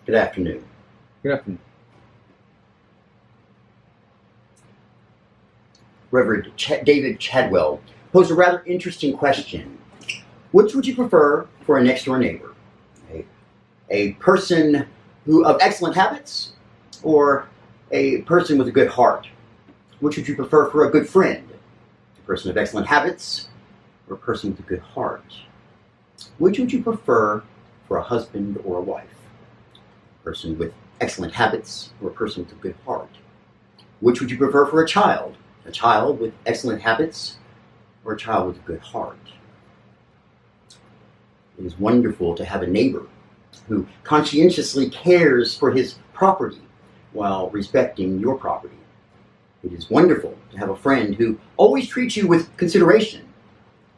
Good afternoon. Good afternoon. Reverend David Chadwell posed a rather interesting question. Which would you prefer for a next-door neighbor? A person of excellent habits or a person with a good heart? Which would you prefer for a good friend? A person of excellent habits or a person with a good heart? Which would you prefer for a husband or a wife? A person with excellent habits or a person with a good heart? Which would you prefer for a child? A child with excellent habits or a child with a good heart? It is wonderful to have a neighbor who conscientiously cares for his property while respecting your property. It is wonderful to have a friend who always treats you with consideration.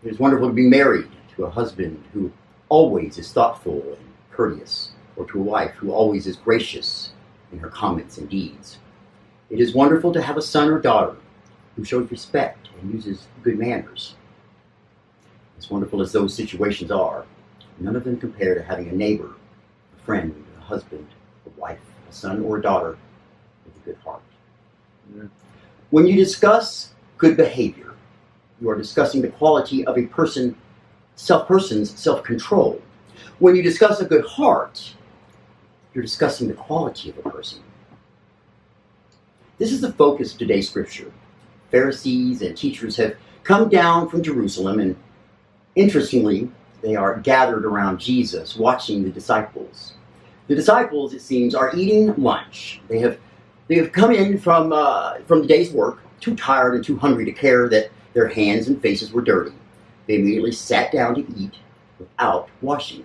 It is wonderful to be married to a husband who always is thoughtful and courteous, or to a wife who always is gracious in her comments and deeds. It is wonderful to have a son or daughter who shows respect and uses good manners. As wonderful as those situations are, none of them compare to having a neighbor, a friend, a husband, a wife, a son, or a daughter with a good heart. Yeah. When you discuss good behavior, you are discussing the quality of a person's self-control. When you discuss a good heart, you're discussing the quality of a person. This is the focus of today's scripture. Pharisees and teachers have come down from Jerusalem, and interestingly, they are gathered around Jesus, watching the disciples. The disciples, it seems, are eating lunch. They have come in from the day's work, too tired and too hungry to care that their hands and faces were dirty. They immediately sat down to eat without washing.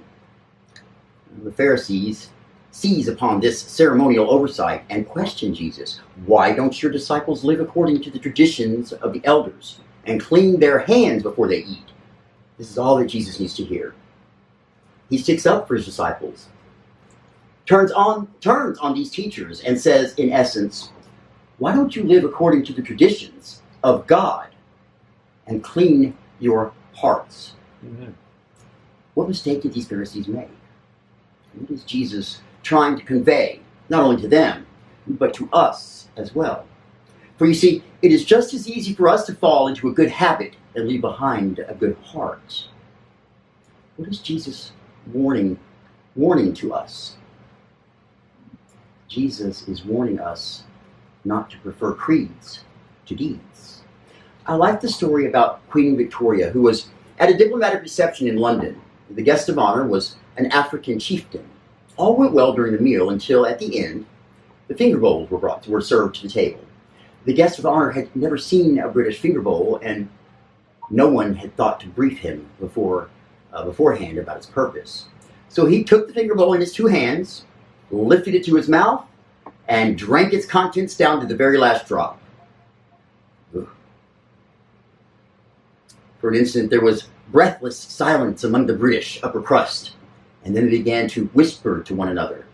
The Pharisees seize upon this ceremonial oversight and question Jesus. Why don't your disciples live according to the traditions of the elders and clean their hands before they eat? This is all that Jesus needs to hear. He sticks up for his disciples, turns on these teachers and says, in essence, why don't you live according to the traditions of God and clean your hearts? Mm-hmm. What mistake did these Pharisees make? What is Jesus trying to convey, not only to them, but to us as well? For you see, it is just as easy for us to fall into a good habit and leave behind a good heart. What is Jesus warning to us? Jesus is warning us not to prefer creeds to deeds. I like the story about Queen Victoria, who was at a diplomatic reception in London. The guest of honor was an African chieftain. All went well during the meal until, at the end, the finger bowls were served to the table. The guest of honor had never seen a British finger bowl, and no one had thought to brief him beforehand about its purpose. So he took the finger bowl in his two hands, lifted it to his mouth, and drank its contents down to the very last drop. Ugh. For an instant, there was breathless silence among the British upper crust, and then they began to whisper to one another.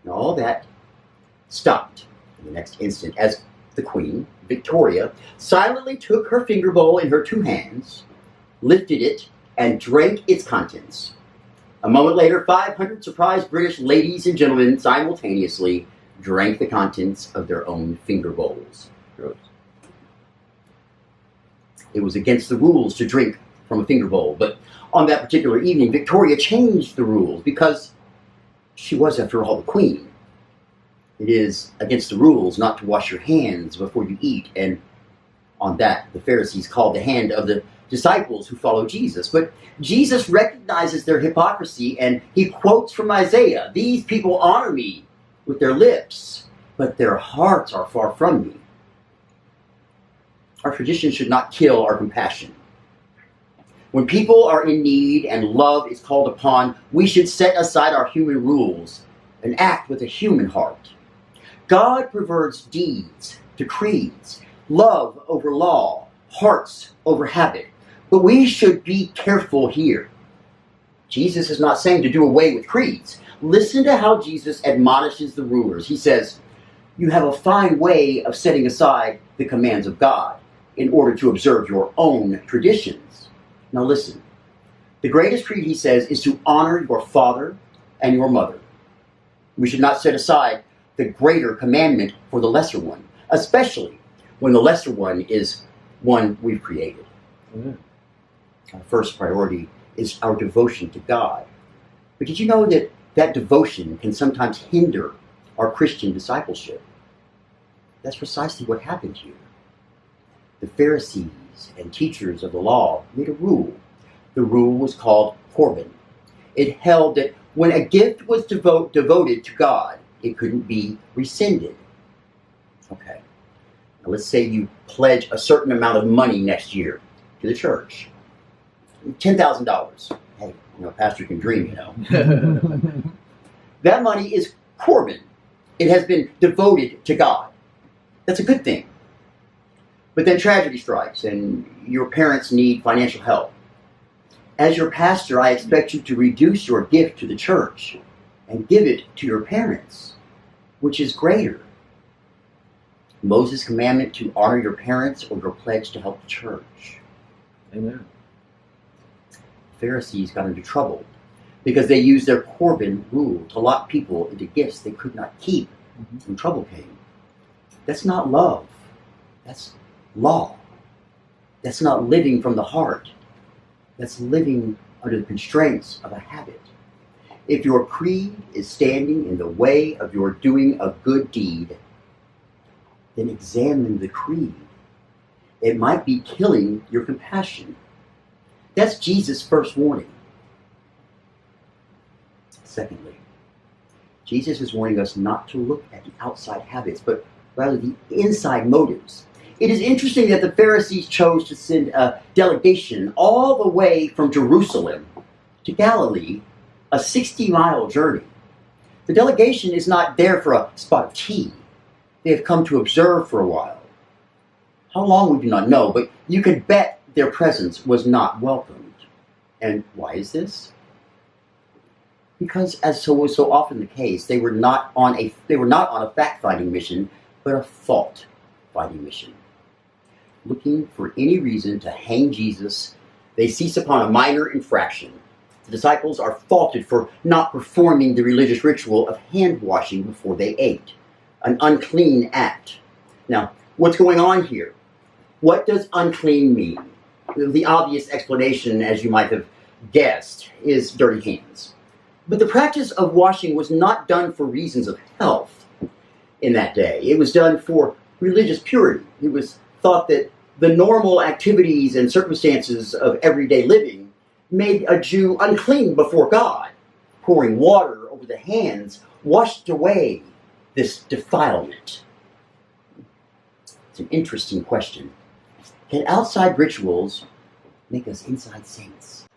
And all that stopped in the next instant as the Queen, Victoria, silently took her finger bowl in her two hands, lifted it, and drank its contents. A moment later, 500 surprised British ladies and gentlemen simultaneously drank the contents of their own finger bowls. Gross. It was against the rules to drink from a finger bowl, but on that particular evening, Victoria changed the rules because she was, after all, the Queen. It is against the rules not to wash your hands before you eat, and on that, the Pharisees called the hand of the disciples who follow Jesus. But Jesus recognizes their hypocrisy, and he quotes from Isaiah, "These people honor me with their lips, but their hearts are far from me." Our tradition should not kill our compassion. When people are in need and love is called upon, we should set aside our human rules and act with a human heart. God prefers deeds to creeds, love over law, hearts over habit. But we should be careful here. Jesus is not saying to do away with creeds. Listen to how Jesus admonishes the rulers. He says, you have a fine way of setting aside the commands of God in order to observe your own traditions. Now listen. The greatest creed, he says, is to honor your father and your mother. We should not set aside the greater commandment for the lesser one, especially when the lesser one is one we've created. Amen. Our first priority is our devotion to God. But did you know that that devotion can sometimes hinder our Christian discipleship? That's precisely what happened here. The Pharisees and teachers of the law made a rule. The rule was called Corban. It held that when a gift was devoted to God, it couldn't be rescinded. Okay. Now let's say you pledge a certain amount of money next year to the church. $10,000. Hey, a pastor can dream, That money is Corban. It has been devoted to God. That's a good thing. But then tragedy strikes and your parents need financial help. As your pastor, I expect you to reduce your gift to the church and give it to your parents, which is greater. Moses' commandment to honor your parents or your pledge to help the church. Amen. Pharisees got into trouble because they used their Corban rule to lock people into gifts they could not keep when trouble came. That's not love. That's law. That's not living from the heart. That's living under the constraints of a habit. If your creed is standing in the way of your doing a good deed, then examine the creed. It might be killing your compassion. That's Jesus' first warning. Secondly, Jesus is warning us not to look at the outside habits, but rather the inside motives. It is interesting that the Pharisees chose to send a delegation all the way from Jerusalem to Galilee, a 60-mile journey. The delegation is not there for a spot of tea. They have come to observe for a while. How long we do not know, but you could bet their presence was not welcomed. And why is this? Because, as was so often the case, they were not on a fact-finding mission, but a fault-finding mission. Looking for any reason to hang Jesus, they seize upon a minor infraction. The disciples are faulted for not performing the religious ritual of hand-washing before they ate, an unclean act. Now, what's going on here? What does unclean mean? The obvious explanation, as you might have guessed, is dirty hands. But the practice of washing was not done for reasons of health in that day. It was done for religious purity. It was thought that the normal activities and circumstances of everyday living made a Jew unclean before God. Pouring water over the hands washed away this defilement. It's an interesting question. Can outside rituals make us inside saints?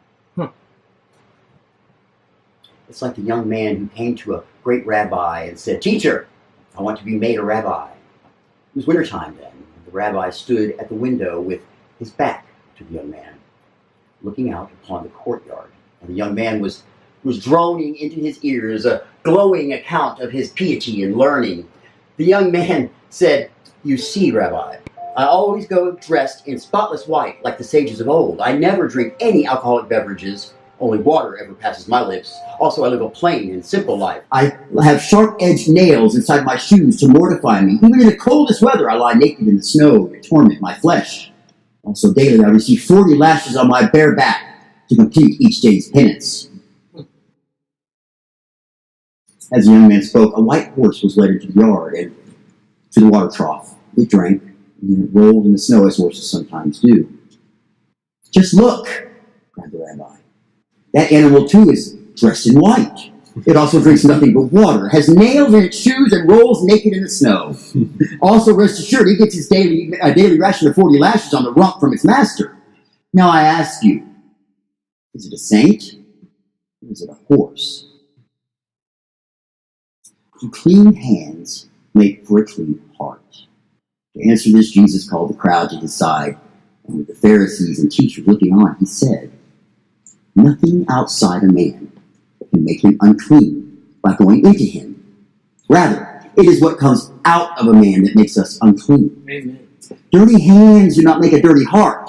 It's like the young man who came to a great rabbi and said, "Teacher, I want to be made a rabbi." It was wintertime then. The rabbi stood at the window with his back to the young man, looking out upon the courtyard. And the young man was droning into his ears a glowing account of his piety and learning. The young man said, "You see, Rabbi, I always go dressed in spotless white like the sages of old. I never drink any alcoholic beverages. Only water ever passes my lips. Also, I live a plain and simple life. I have sharp-edged nails inside my shoes to mortify me. Even in the coldest weather, I lie naked in the snow to torment my flesh. Also, daily, I receive 40 lashes on my bare back to complete each day's penance." As the young man spoke, a white horse was led into the yard and to the water trough. It drank, and then it rolled in the snow as horses sometimes do. "Just look," cried the rabbi. "That animal, too, is dressed in white. It also drinks nothing but water, has nails in its shoes, and rolls naked in the snow. Also, rest assured, he gets his daily ration of 40 lashes on the rump from its master. Now I ask you, is it a saint, or is it a horse?" Do clean hands make for a clean heart? To answer this, Jesus called the crowd to his side, and with the Pharisees and teachers looking on, he said, "Nothing outside a man can make him unclean by going into him. Rather, it is what comes out of a man that makes us unclean. Amen. Dirty hands do not make a dirty heart.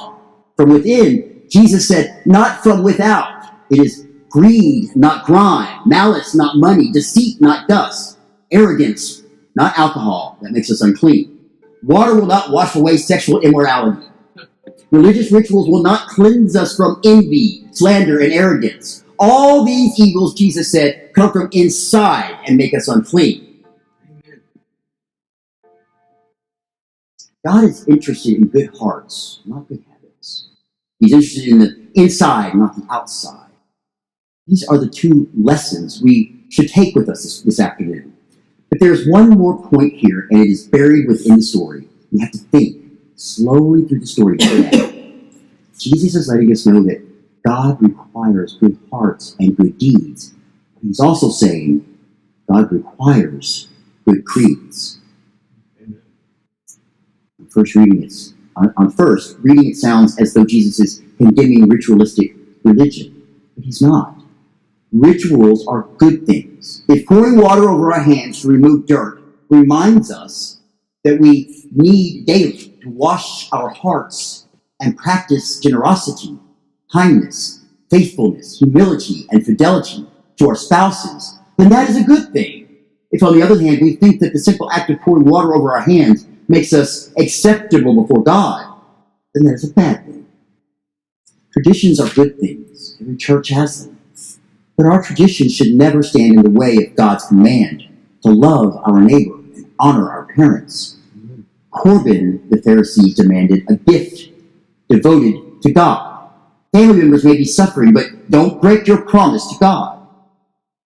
From within, Jesus said, not from without. It is greed, not grime, malice, not money, deceit, not dust, arrogance, not alcohol, that makes us unclean. Water will not wash away sexual immorality. Religious rituals will not cleanse us from envy, slander, and arrogance. All these evils, Jesus said, come from inside and make us unclean. Amen. God is interested in good hearts, not good habits. He's interested in the inside, not the outside. These are the two lessons we should take with us this afternoon. But there's one more point here, and it is buried within the story. We have to think slowly through the story today. Jesus is letting us know that God requires good hearts and good deeds. He's also saying God requires good creeds. Amen. On first reading, it sounds as though Jesus is condemning ritualistic religion, but he's not. Rituals are good things. If pouring water over our hands to remove dirt reminds us that we need daily to wash our hearts and practice generosity, kindness, faithfulness, humility, and fidelity to our spouses, then that is a good thing. If, on the other hand, we think that the simple act of pouring water over our hands makes us acceptable before God, then that is a bad thing. Traditions are good things. Every church has them. But our traditions should never stand in the way of God's command to love our neighbor and honor our parents. Corban, the Pharisees demanded, a gift devoted to God. Family members may be suffering, but don't break your promise to God.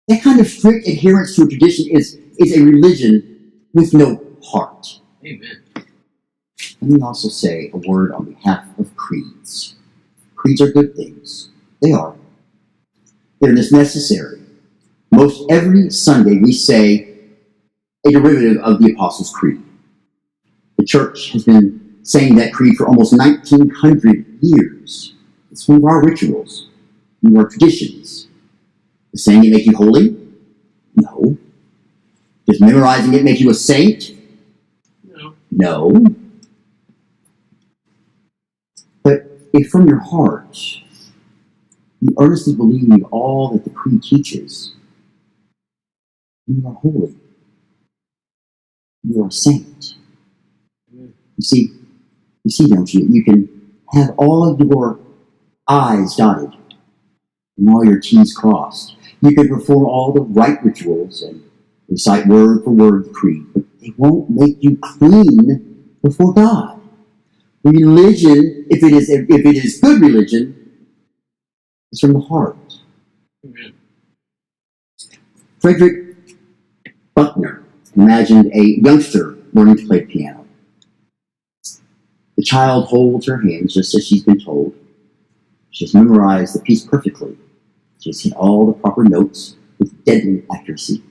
That kind of strict adherence to a tradition is a religion with no heart. Amen. Let me also say a word on behalf of creeds. Creeds are good things. They are. They're necessary. Most every Sunday we say a derivative of the Apostles' Creed. The church has been saying that creed for almost 1900 years. It's one of our rituals, one of our traditions. Does saying it make you holy? No. Does memorizing it make you a saint? No. No. But if from your heart you earnestly believe all that the creed teaches, you are holy. You are a saint. You see, don't you? You can have all your I's dotted and all your T's crossed. You can perform all the right rituals and recite word for word the creed, but they won't make you clean before God. Religion, if it is good religion, is from the heart. Amen. Frederick Buechner imagined a youngster learning to play piano. The child holds her hand just as she's been told. She has memorized the piece perfectly. She has hit all the proper notes with deadly accuracy.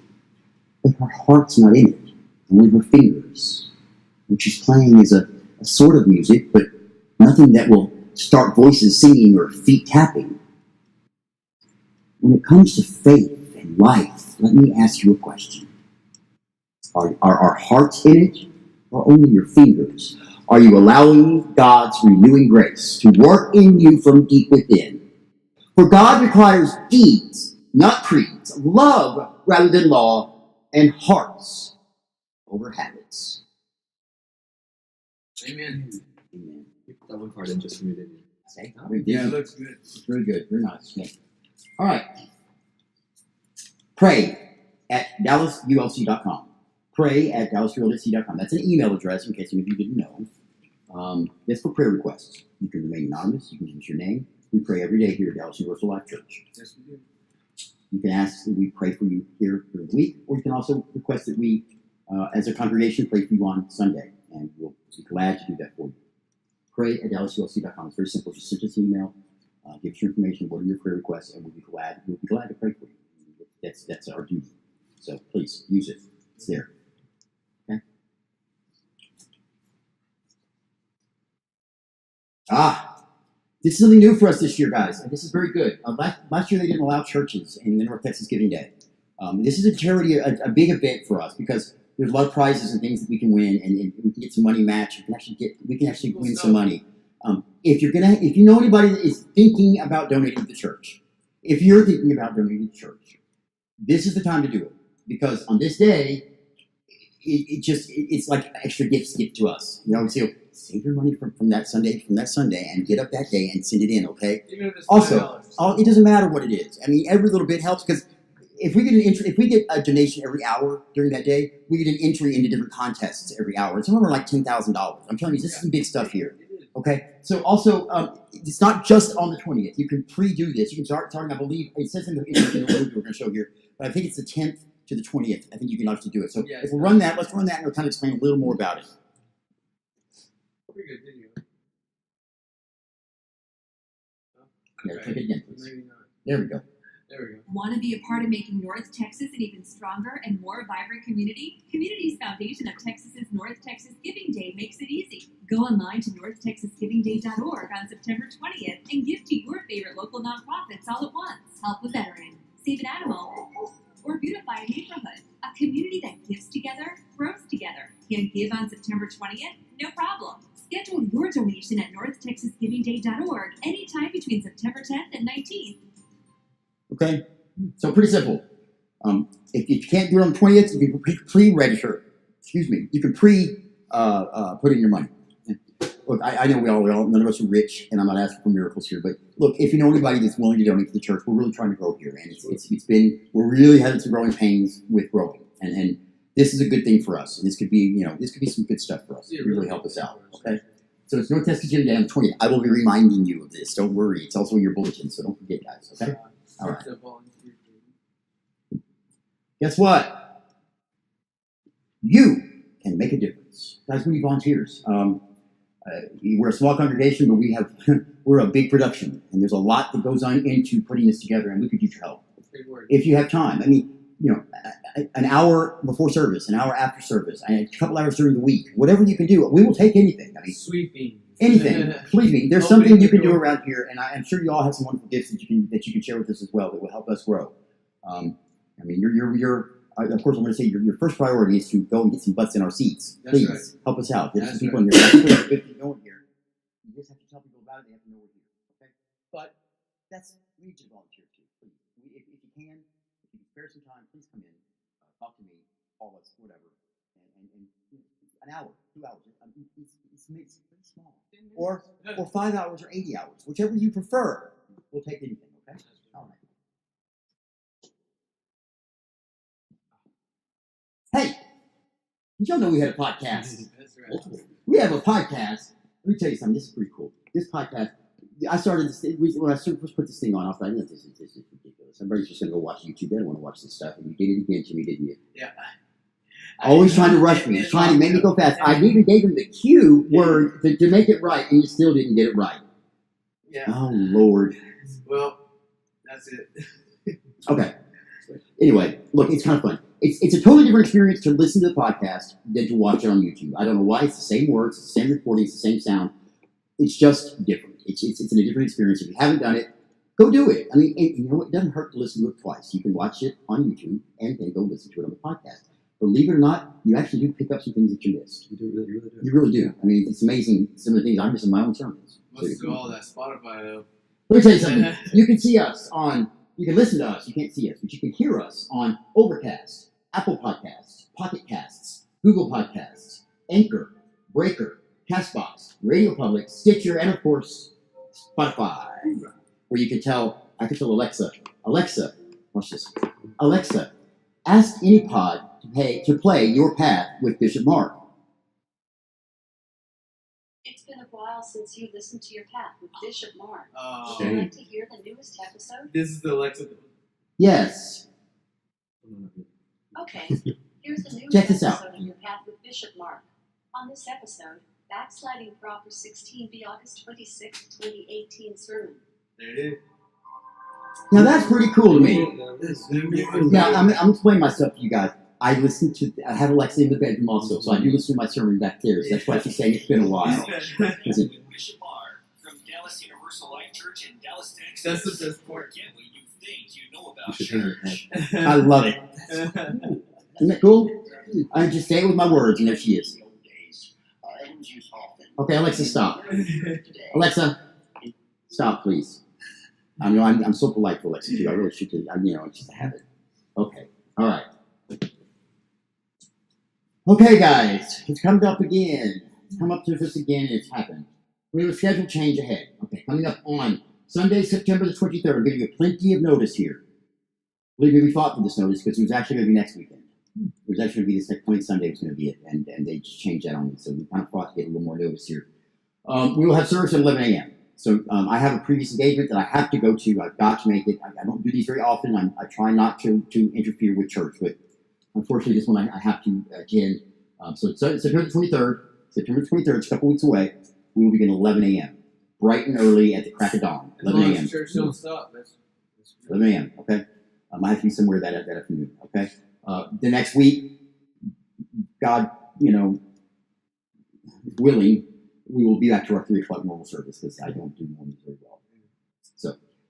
But her heart's not in it, only her fingers. What she's playing is a sort of music, but nothing that will start voices singing or feet tapping. When it comes to faith and life, let me ask you a question. Are our hearts in it, or only your fingers? Are you allowing God's renewing grace to work in you from deep within? For God requires deeds, not creeds, love rather than law, and hearts over habits. Amen. Amen. You put that one card in just for me, didn't you? Say, Yeah, it looks good. It's very good. Very nice. Yeah. All right. Pray at DallasULC.com. Pray at DallasULC.com. That's an email address in case any of you didn't know. That's for prayer requests. You can remain anonymous. You can use your name. We pray every day here at Dallas Universal Life Church. Yes, we do. You can ask that we pray for you here during the week, or you can also request that we, as a congregation, pray for you on Sunday, and we'll be glad to do that for you. Pray at DallasULC.com. It's very simple. Just send us an email, give us your information, what are your prayer requests, and we'll be glad to pray for you. That's our duty. So please use it. It's there. Okay. This is something new for us this year, guys, and this is very good. Last year they didn't allow churches in the North Texas Giving Day. This is a charity, a big event for us because there's a lot of prizes and things that we can win, and we can get some money match. We can actually win some money. If you know anybody that is thinking about donating to the church, if you're thinking about donating to church, this is the time to do it. Because on this day, it's like extra gifts given to us. You know, so save your money from that Sunday, and get up that day and send it in, okay? Even if it's Also, $5. it doesn't matter what it is. I mean, every little bit helps because if we get a donation every hour during that day, we get an entry into different contests every hour. Some of them are like $10,000. I'm telling you, this is some big stuff here. Okay. So also, it's not just on the 20th. You can pre-do this. You can start starting. I believe it says in the movie we're going to show here, but I think it's the 10th to the 20th. I think you can actually do it. So Yeah, if we run that, let's run that, and we'll kind of explain a little more about it. Pretty good video. Yeah, click it again, please. Maybe not. There we go. There we go. Want to be a part of making North Texas an even stronger and more vibrant community? Communities Foundation of Texas's North Texas Giving Day makes it easy. Go online to northtexasgivingday.org on September 20th and give to your favorite local nonprofits all at once. Help a veteran, save an animal, or beautify a neighborhood. A community that gives together, grows together. Can give on September 20th? No problem. Schedule your donation at northtexasgivingday.org anytime between September 10th and 19th. Okay, so pretty simple. If you can't do it on the 20th, you can pre-register. Excuse me. You can put in your money. Look, I know we all none of us are rich, and I'm not asking for miracles here. But look, if you know anybody that's willing to donate to the church, we're really trying to grow here, and we're really having some growing pains with growing, and this is a good thing for us. And this could be some good stuff for us. It really help us out. Okay. So it's North Texas Giving Day on the 20th. I will be reminding you of this. Don't worry. It's also in your bulletin, so don't forget, guys. Okay. All right. Guess what? You can make a difference. Guys, we need volunteers. We're a small congregation, but we're a big production, and there's a lot that goes on into putting this together, and we could use your help. If you have time. I mean, an hour before service, an hour after service, and a couple hours during the week, whatever you can do. We will take anything. I mean, Sweeping. Anything. Believe me, there's something you can do around here, and I'm sure you all have some wonderful gifts that you can share with us as well that will help us grow. I mean, of course, I'm going to say your first priority is to go and get some butts in our seats. That's Please right. help us out. There's That's some people in here. People that are going here. You just have to tell people about it. They have to know we're here. Okay, but we need you to volunteer too. Please, if you can, if you can spare some time, please come in, talk to me, call us, whatever, and an hour, 2 hours. It's pretty small. Or 5 hours or 80 hours, whichever you prefer. We'll take anything, okay? All right. Hey, did y'all know we had a podcast? That's right. We have a podcast. Let me tell you something. This is pretty cool. This podcast, I started this, when I first put this thing on, I was like, this is ridiculous. Everybody's just going to go watch YouTube. They don't want to watch this stuff. And you did it again, Jimmy, didn't you? Yeah. Always trying to rush me, trying to make me go fast. I even gave him the cue word to make it right, and you still didn't get it right. Yeah. Oh, Lord. Well, that's it. Okay. Anyway, look, it's kind of fun. It's a totally different experience to listen to the podcast than to watch it on YouTube. I don't know why. It's the same words, it's the same recording, it's the same sound. It's just different. It's a different experience. If you haven't done it, go do it. I mean, it doesn't hurt to listen to it twice. You can watch it on YouTube and then go listen to it on the podcast. Believe it or not, you actually do pick up some things that you missed. You really do. You really do. I mean, it's amazing some of the things I miss in my own sermons. Let's do all that Spotify though. Let me tell you something. You can see us you can listen to us. You can't see us, but you can hear us on Overcast, Apple Podcasts, Pocket Casts, Google Podcasts, Anchor, Breaker, Castbox, Radio Public, Stitcher, and of course, Spotify, where you can tell, I can tell Alexa, watch this, Alexa, ask any pod to play Your Path with Bishop Mark. It's been a while since you listened to Your Path with Bishop Mark. Oh, Would you like to hear the newest episode? this is the Alexa. Yes. Okay, here's the newest Check this episode out. of Your Path with Bishop Mark. On this episode, Backsliding Proper 16 the August 26, 2018 sermon. There it is. Now that's pretty cool to me. This Now I'm explaining myself to you guys. I have Alexa in the bedroom also, so I do listen to my sermon back there. So that's why she's saying it's been a while. Listen, Bishop Mark from Dallas Universal Life Church in Dallas, Texas. That's the best part. Forget what you think you know You about should hang your church. head. I love it. Isn't that cool? I just say it with my words, and there she is. Okay, Alexa, stop. Alexa, stop, please. I know I'm so polite for Lexi too. I really should. It's just a habit. Okay. All right. Okay, guys, it's come up again. It's come up to us again, and it's happened. We have a schedule change ahead. Okay, coming up on Sunday, September the 23rd. I'm giving you plenty of notice here. Believe me, we fought for this notice because it was actually going to be next weekend. It was actually going to be this coming Sunday was going to be it, and they just changed that on me. So we kind of fought to get a little more notice here. We will have service at 11 a.m. So I have a previous engagement that I have to go to. I've got to make it. I don't do these very often. I try not to interfere with church, but unfortunately, this one I have to attend. So it's September 23rd. September 23rd, it's a couple weeks away. We will begin at 11 a.m. Bright and early at the crack of dawn. 11 a.m. Church don't stop. That's 11 a.m. Okay. I have to be somewhere that afternoon. Okay. The next week, God, willing, we will be back to our 3 o'clock normal service because I don't do mornings very well.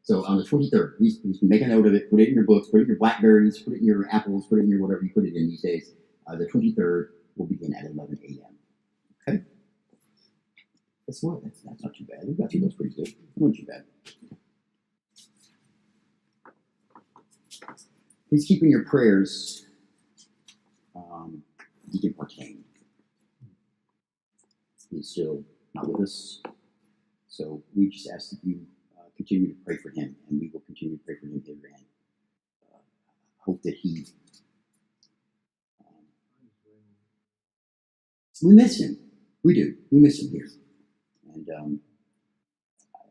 So on the 23rd, please make a note of it. Put it in your books. Put it in your Blackberries. Put it in your Apples. Put it in your whatever you put it in these days. The 23rd will begin at 11 a.m. Okay. Guess what? That's not too bad. We got through those pretty good. Not too bad. Please keep in your prayers Deacon Partain. He's still not with us. So we just ask that you continue to pray for him, and we will continue to pray for him here and hope that he. We miss him. We do. We miss him here. And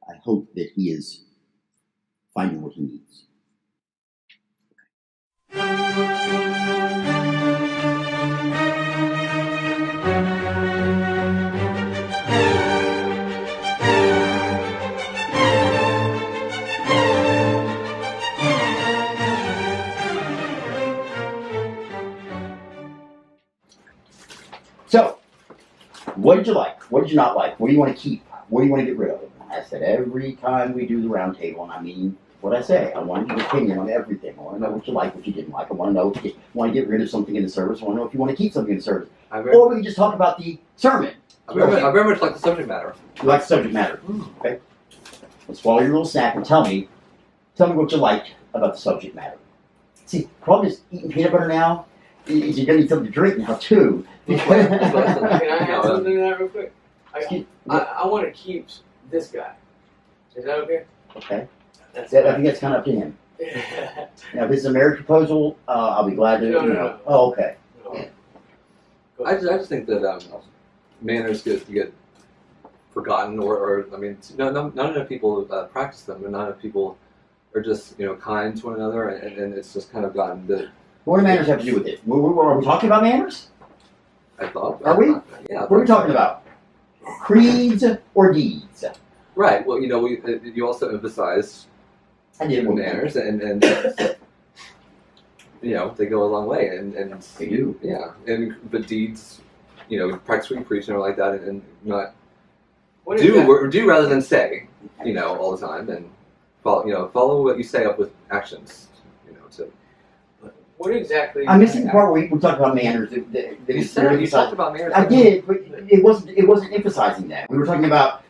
I hope that he is finding what he needs. So, what did you like? What did you not like? What do you want to keep? What do you want to get rid of? I said every time we do the round table, and I mean what I say. I want your opinion on everything. I want to know what you like, what you didn't like. I want to know if you want to get rid of something in the service. I want to know if you want to keep something in the service. Or we can just talk about the sermon. I very much like the subject matter. You like the subject matter. Okay. Let's swallow your little snack and tell me what you liked about the subject matter. See, the problem is eating peanut butter now is you're going to need something to drink now too. Can I add something to that real quick? I want to keep this guy. Is that okay? Okay. I think that's kind of up to him. Now, if this is a marriage proposal, I'll be glad to. No. Oh, okay. No. I just think that manners get forgotten, or I mean, not enough people practice them, and not enough people are just kind to one another, and it's just kind of gotten the. What do manners have to do with it? Are we talking about manners? I thought. Are we? Yeah. What are we talking about? Creeds or deeds? Right. Well, you also emphasize manners, and they go a long way, and They do. Yeah, but deeds, practice what you preach and all like that, and not do rather than say, all the time, and follow what you say up with actions, to. What exactly? I'm missing the part where we talked about manners. You talked about manners. I did, but it wasn't emphasizing that. We were talking about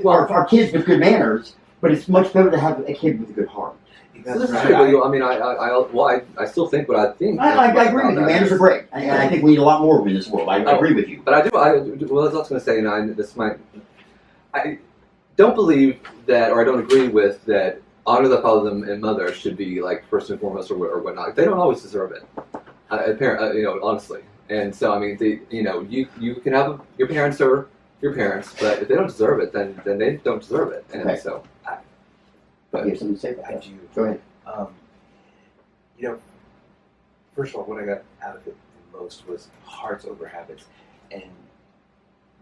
our kids with good manners, but it's much better to have a kid with a good heart. So this is true, but I still think what I think. I agree with you. Manners are great, and I think we need a lot more of them in this world. I agree with you. But I was also going to say, I don't believe that, or I don't agree with that. Honor the father and mother should be like first and foremost, or whatnot. They don't always deserve it, honestly. And so I mean, you can have your parents are your parents, but if they don't deserve it, then they don't deserve it. And so, But you have something to say about that? Go ahead. First of all, what I got out of it the most was hearts over habits, and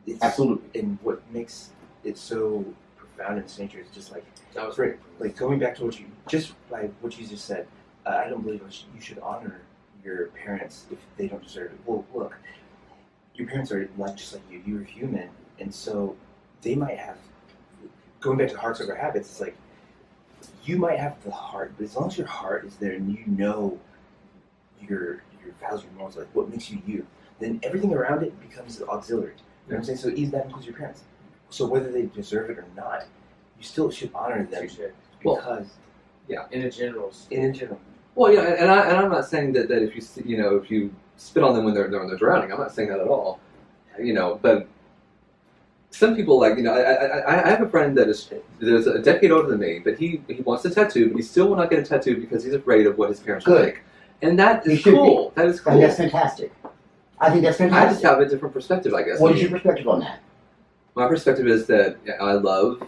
it's, Absolutely. And what makes it so profound in its nature is just like that was great. Like going back to what you just said, I don't believe you should honor your parents if they don't deserve it. Well, look, your parents are just like you. You're human, and so they might have. Going back to hearts over habits, it's like you might have the heart, but as long as your heart is there and your values, your morals, like what makes you you, then everything around it becomes auxiliary. You know what I'm saying? So even that includes your parents. So whether they deserve it or not, you still should honor them Well, because In a general. in general. Well, yeah, and I'm not saying that if you if you spit on them when they're drowning, I'm not saying that at all. But some people I have a friend that's a decade older than me, but he wants a tattoo, but he still will not get a tattoo because he's afraid of what his parents will Good. think. And that You is should cool. That is cool. And that's fantastic. I think that's I just fantastic. have a different perspective, I guess. What is your perspective on that? My perspective is that I love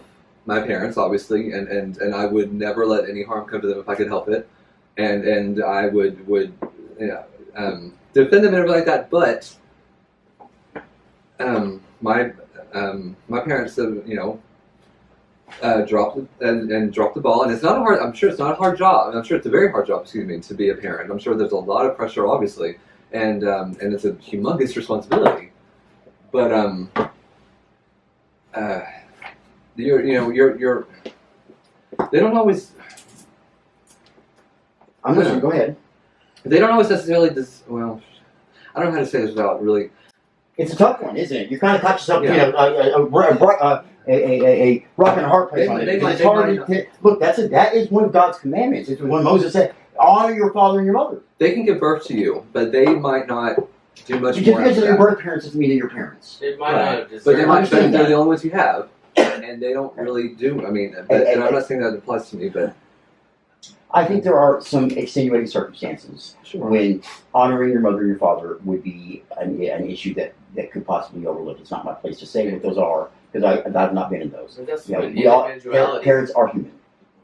my parents, obviously, and I would never let any harm come to them if I could help it, and I would defend them and everything like that. But my parents have dropped the ball, and it's not a hard. I'm sure it's not a hard job. I'm sure it's a very hard job. Excuse me, to be a parent. I'm sure there's a lot of pressure, obviously, and it's a humongous responsibility. But you're they don't always. I'm listening. Go ahead. They don't always necessarily. Well, I don't know how to say this without really. It's a tough one, isn't it? You kind of caught yourself, Yeah. a rock and a hard place on it. They Because might- it's they hard might to look. That is one of God's commandments. It's when Moses said, "Honor your father and your mother." They can give birth to you, but they might not do much Just more. because after they're your that. birth parents doesn't mean they're your parents. It might Right. not have But they deserved might. understand But they're that. the only ones you have, and they don't really do. I mean, and I'm not saying that applies to me, but I think there are some extenuating circumstances sure. when honoring your mother and your father would be an issue that could possibly be overlooked. It's not my place to say what those are because I've not been in those. But that's You know, what we all, individuality. parents are human.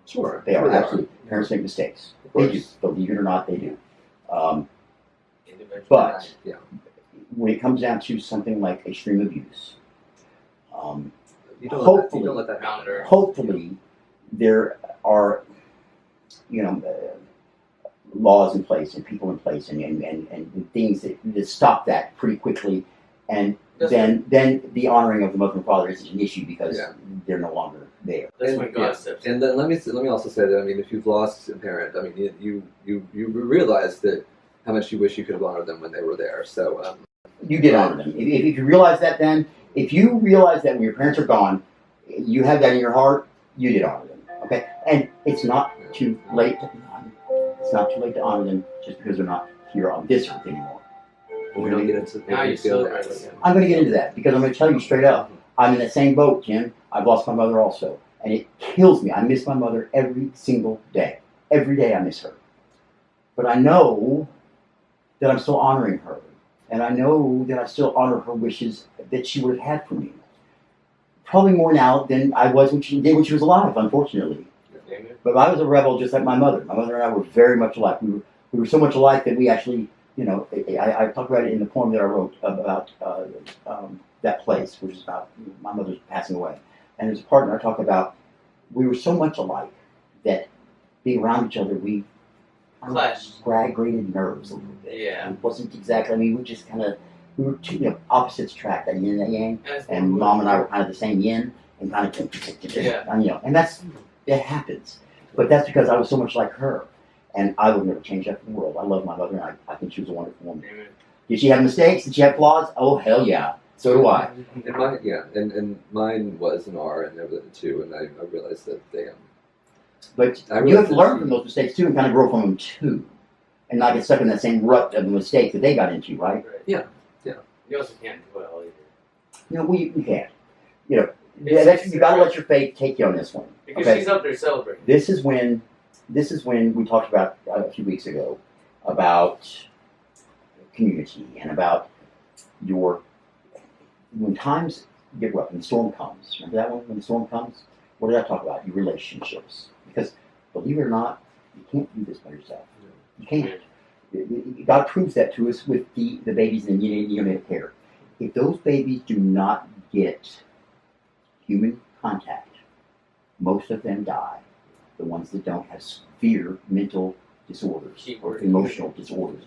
Sure. They are Sure absolutely. Parents make mistakes. Of They do. course. Believe it or not, they do. Individuality. But Yeah. when it comes down to something like extreme abuse, You don't. Hopefully- You don't let that happen. Founder. hopefully there are, laws in place and people in place and things that stop that pretty quickly, and That's then the honoring of the mother and father isn't an issue because Yeah. they're no longer there. That's And- when God steps in. And then let me also say that if you've lost a parent, you realize that how much you wish you could have honored them when they were there. So You did honor them. If you realize that, then if you realize that when your parents are gone, you have that in your heart, you did honor them. Okay, and it's not too late. It's not too late to honor them just because they're not here on this earth anymore. we don't get into Now you feel celebrate that. with him. I'm going to get into that because I'm going to tell you straight up. I'm in the same boat, Jim. I've lost my mother also, and it kills me. I miss my mother every single day. Every day I miss her. But I know that I'm still honoring her, and I know that I still honor her wishes that she would have had for me. Probably more now than I was when she was alive, unfortunately. Amen. But I was a rebel just like my mother. My mother and I were very much alike. We were so much alike that we actually, I talk about it in the poem that I wrote about that place, which is about my mother's passing away. And there's a part where I talk about we were so much alike that being around each other, we Clashed. grated nerves a little bit. Yeah. It wasn't exactly, we just we were two opposites track, that yin and that yang. That's And what- mom and I were kind of the same yin, and kind of, Yeah. and that happens. But that's because I was so much like her, and I would never change that for the world. I love my mother, and I think she was a wonderful woman. Amen. Did she have mistakes? Did she have flaws? Oh, hell yeah. So do I. And mine, and mine was an R, and there were two, and I realized that they. But I you have to realized learn that- from those mistakes too, and kind of grow from them too, and not get stuck in that same rut of the mistake that they got into, right? Right. Yeah. You also can't dwell either. We can't. You got to let your faith take you on this one. Because Okay. she's up there celebrating. This is when we talked about a few weeks ago about community and about when times get rough, when the storm comes. Remember that one? When the storm comes, what did I talk about? Your relationships. Because believe it or not, you can't do this by yourself. You can't. God proves that to us with the babies in neonatal care. If those babies do not get human contact, most of them die. The ones that don't have severe mental disorders or emotional disorders.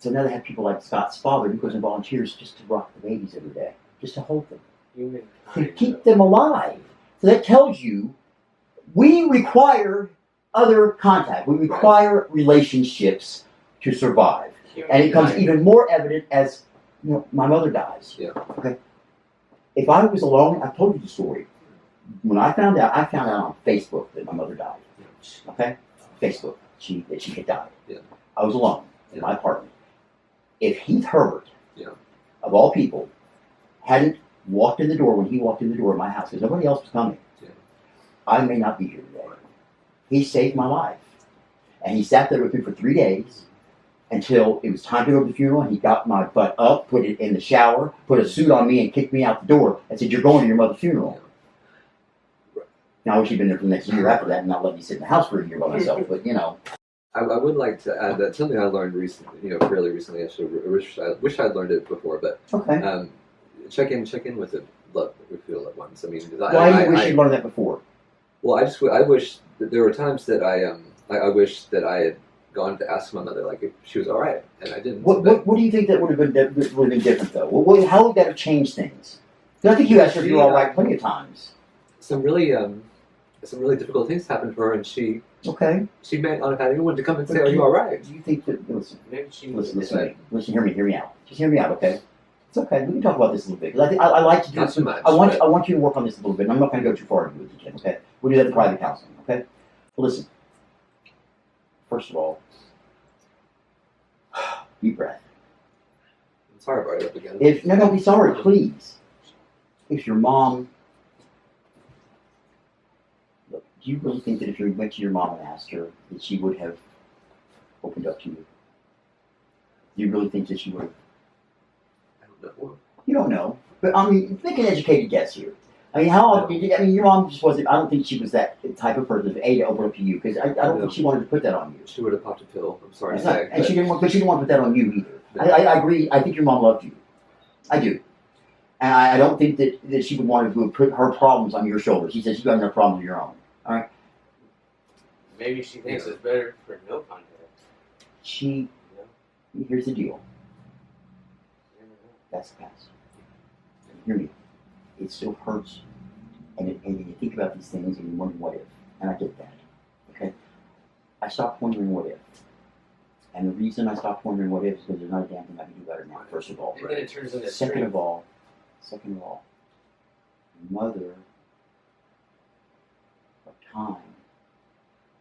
So now they have people like Scott's father who goes and volunteers just to rock the babies every day, just to hold them, to Humankind. keep them alive. So that tells you we require other contact. We require relationships to survive. And it becomes even more evident as my mother dies. Yeah. Okay. If I was alone, I've told you the story. when I found out on Facebook that my mother died. Okay, Facebook. That she had died. Yeah. I was alone in my apartment. If Heath Herbert, Yeah. of all people, hadn't walked in the door when he walked in the door of my house, because nobody else was coming, Yeah. I may not be here today. He saved my life. And he sat there with me for 3 days until it was time to go to the funeral. He got my butt up, put it in the shower, put a suit on me, and kicked me out the door and said, "You're going to your mother's funeral." Now, I wish he'd been there for the next year after that and not let me sit in the house for a year by myself, but you know. I would like to add that something I learned recently, fairly recently. Actually, I wish I'd learned it before, but Okay. check in with your loved ones. I mean, Why do you wish you'd learned that before? Well, I wish that there were times that I wish that I had gone to ask my mother like if she was all right, and I didn't. What do you think that would have been different though? How would that have changed things? 'Cause I think you asked her if you were all right plenty of times. Some really difficult things happened to her, and she Okay. may not have had anyone to come and say, "Are you all right?" Do you think that? Listen, Maybe she listen. Hear me out. Just hear me out, okay? It's okay. We can talk about this a little bit because I like to do. Not too much. I want you to work on this a little bit. And I'm not going to go too far with you, Jim. Okay? We'll do that in private counseling. Okay? Well, listen. First of all, deep breath. I'm sorry, brought it up again. Don't be sorry, please. If your mom, look, do you really think that if you went to your mom and asked her that she would have opened up to you? Do you really think that she would have? I don't know. You don't know, but I mean, make an educated guess here. I mean, how often? I mean, your mom just wasn't. I don't think she was that type of person to open up to you because I don't think she wanted to put that on you. She would have popped a pill. I'm sorry to It's not- say, and she didn't want to put that on you either. No. I agree. I think your mom loved you. I do. And I don't think that she would want to put her problems on your shoulders. She says you got enough problems of your own. All right. Maybe she thinks it's better for no contact. Here's the deal. That's the past. Hear me. It still hurts. And you think about these things and you wonder what if. And I get that. Okay? I stopped wondering what if. And the reason I stopped wondering what if is because there's not a damn thing I can do about it now, first of all. And then it turns into Second of all, your mother, her time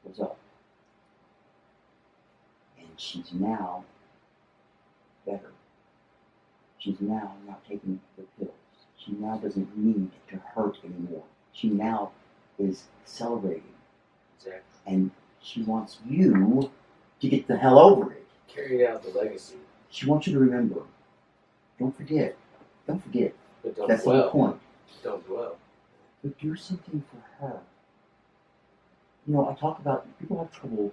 was up. And she's now better. She's now not taking the pills. She now doesn't need to hurt anymore. She now is celebrating. Exactly. And she wants you to get the hell over it. Carry out the legacy. She wants you to remember. Don't forget. Don't forget. But don't That's the whole dwell. point. Don't dwell. But do something for her. You know, I talk about people have trouble,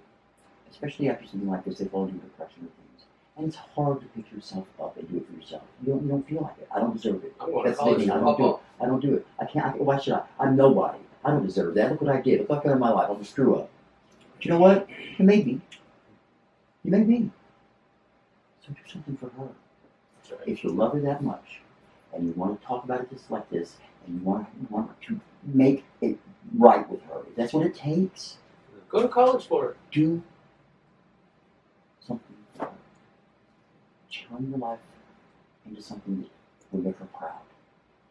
especially after something like this, they fall into depression and things. And it's hard to pick yourself up and do it for yourself. You don't feel like it. I don't deserve it. I'm going to That's the college thing. for I don't do it. football. I don't do it. I can't. Why should I? I'm nobody. I don't deserve that. Look what I did. Look what I've done in my life. I'll just screw up. But you know what? You made me. You made me. So do something for her. That's right. If you love her that much, and you want to talk about it just like this, and you want to make it right with her, if that's what it takes, Go to college for it. do something for her. Turn your life into something that will make her proud.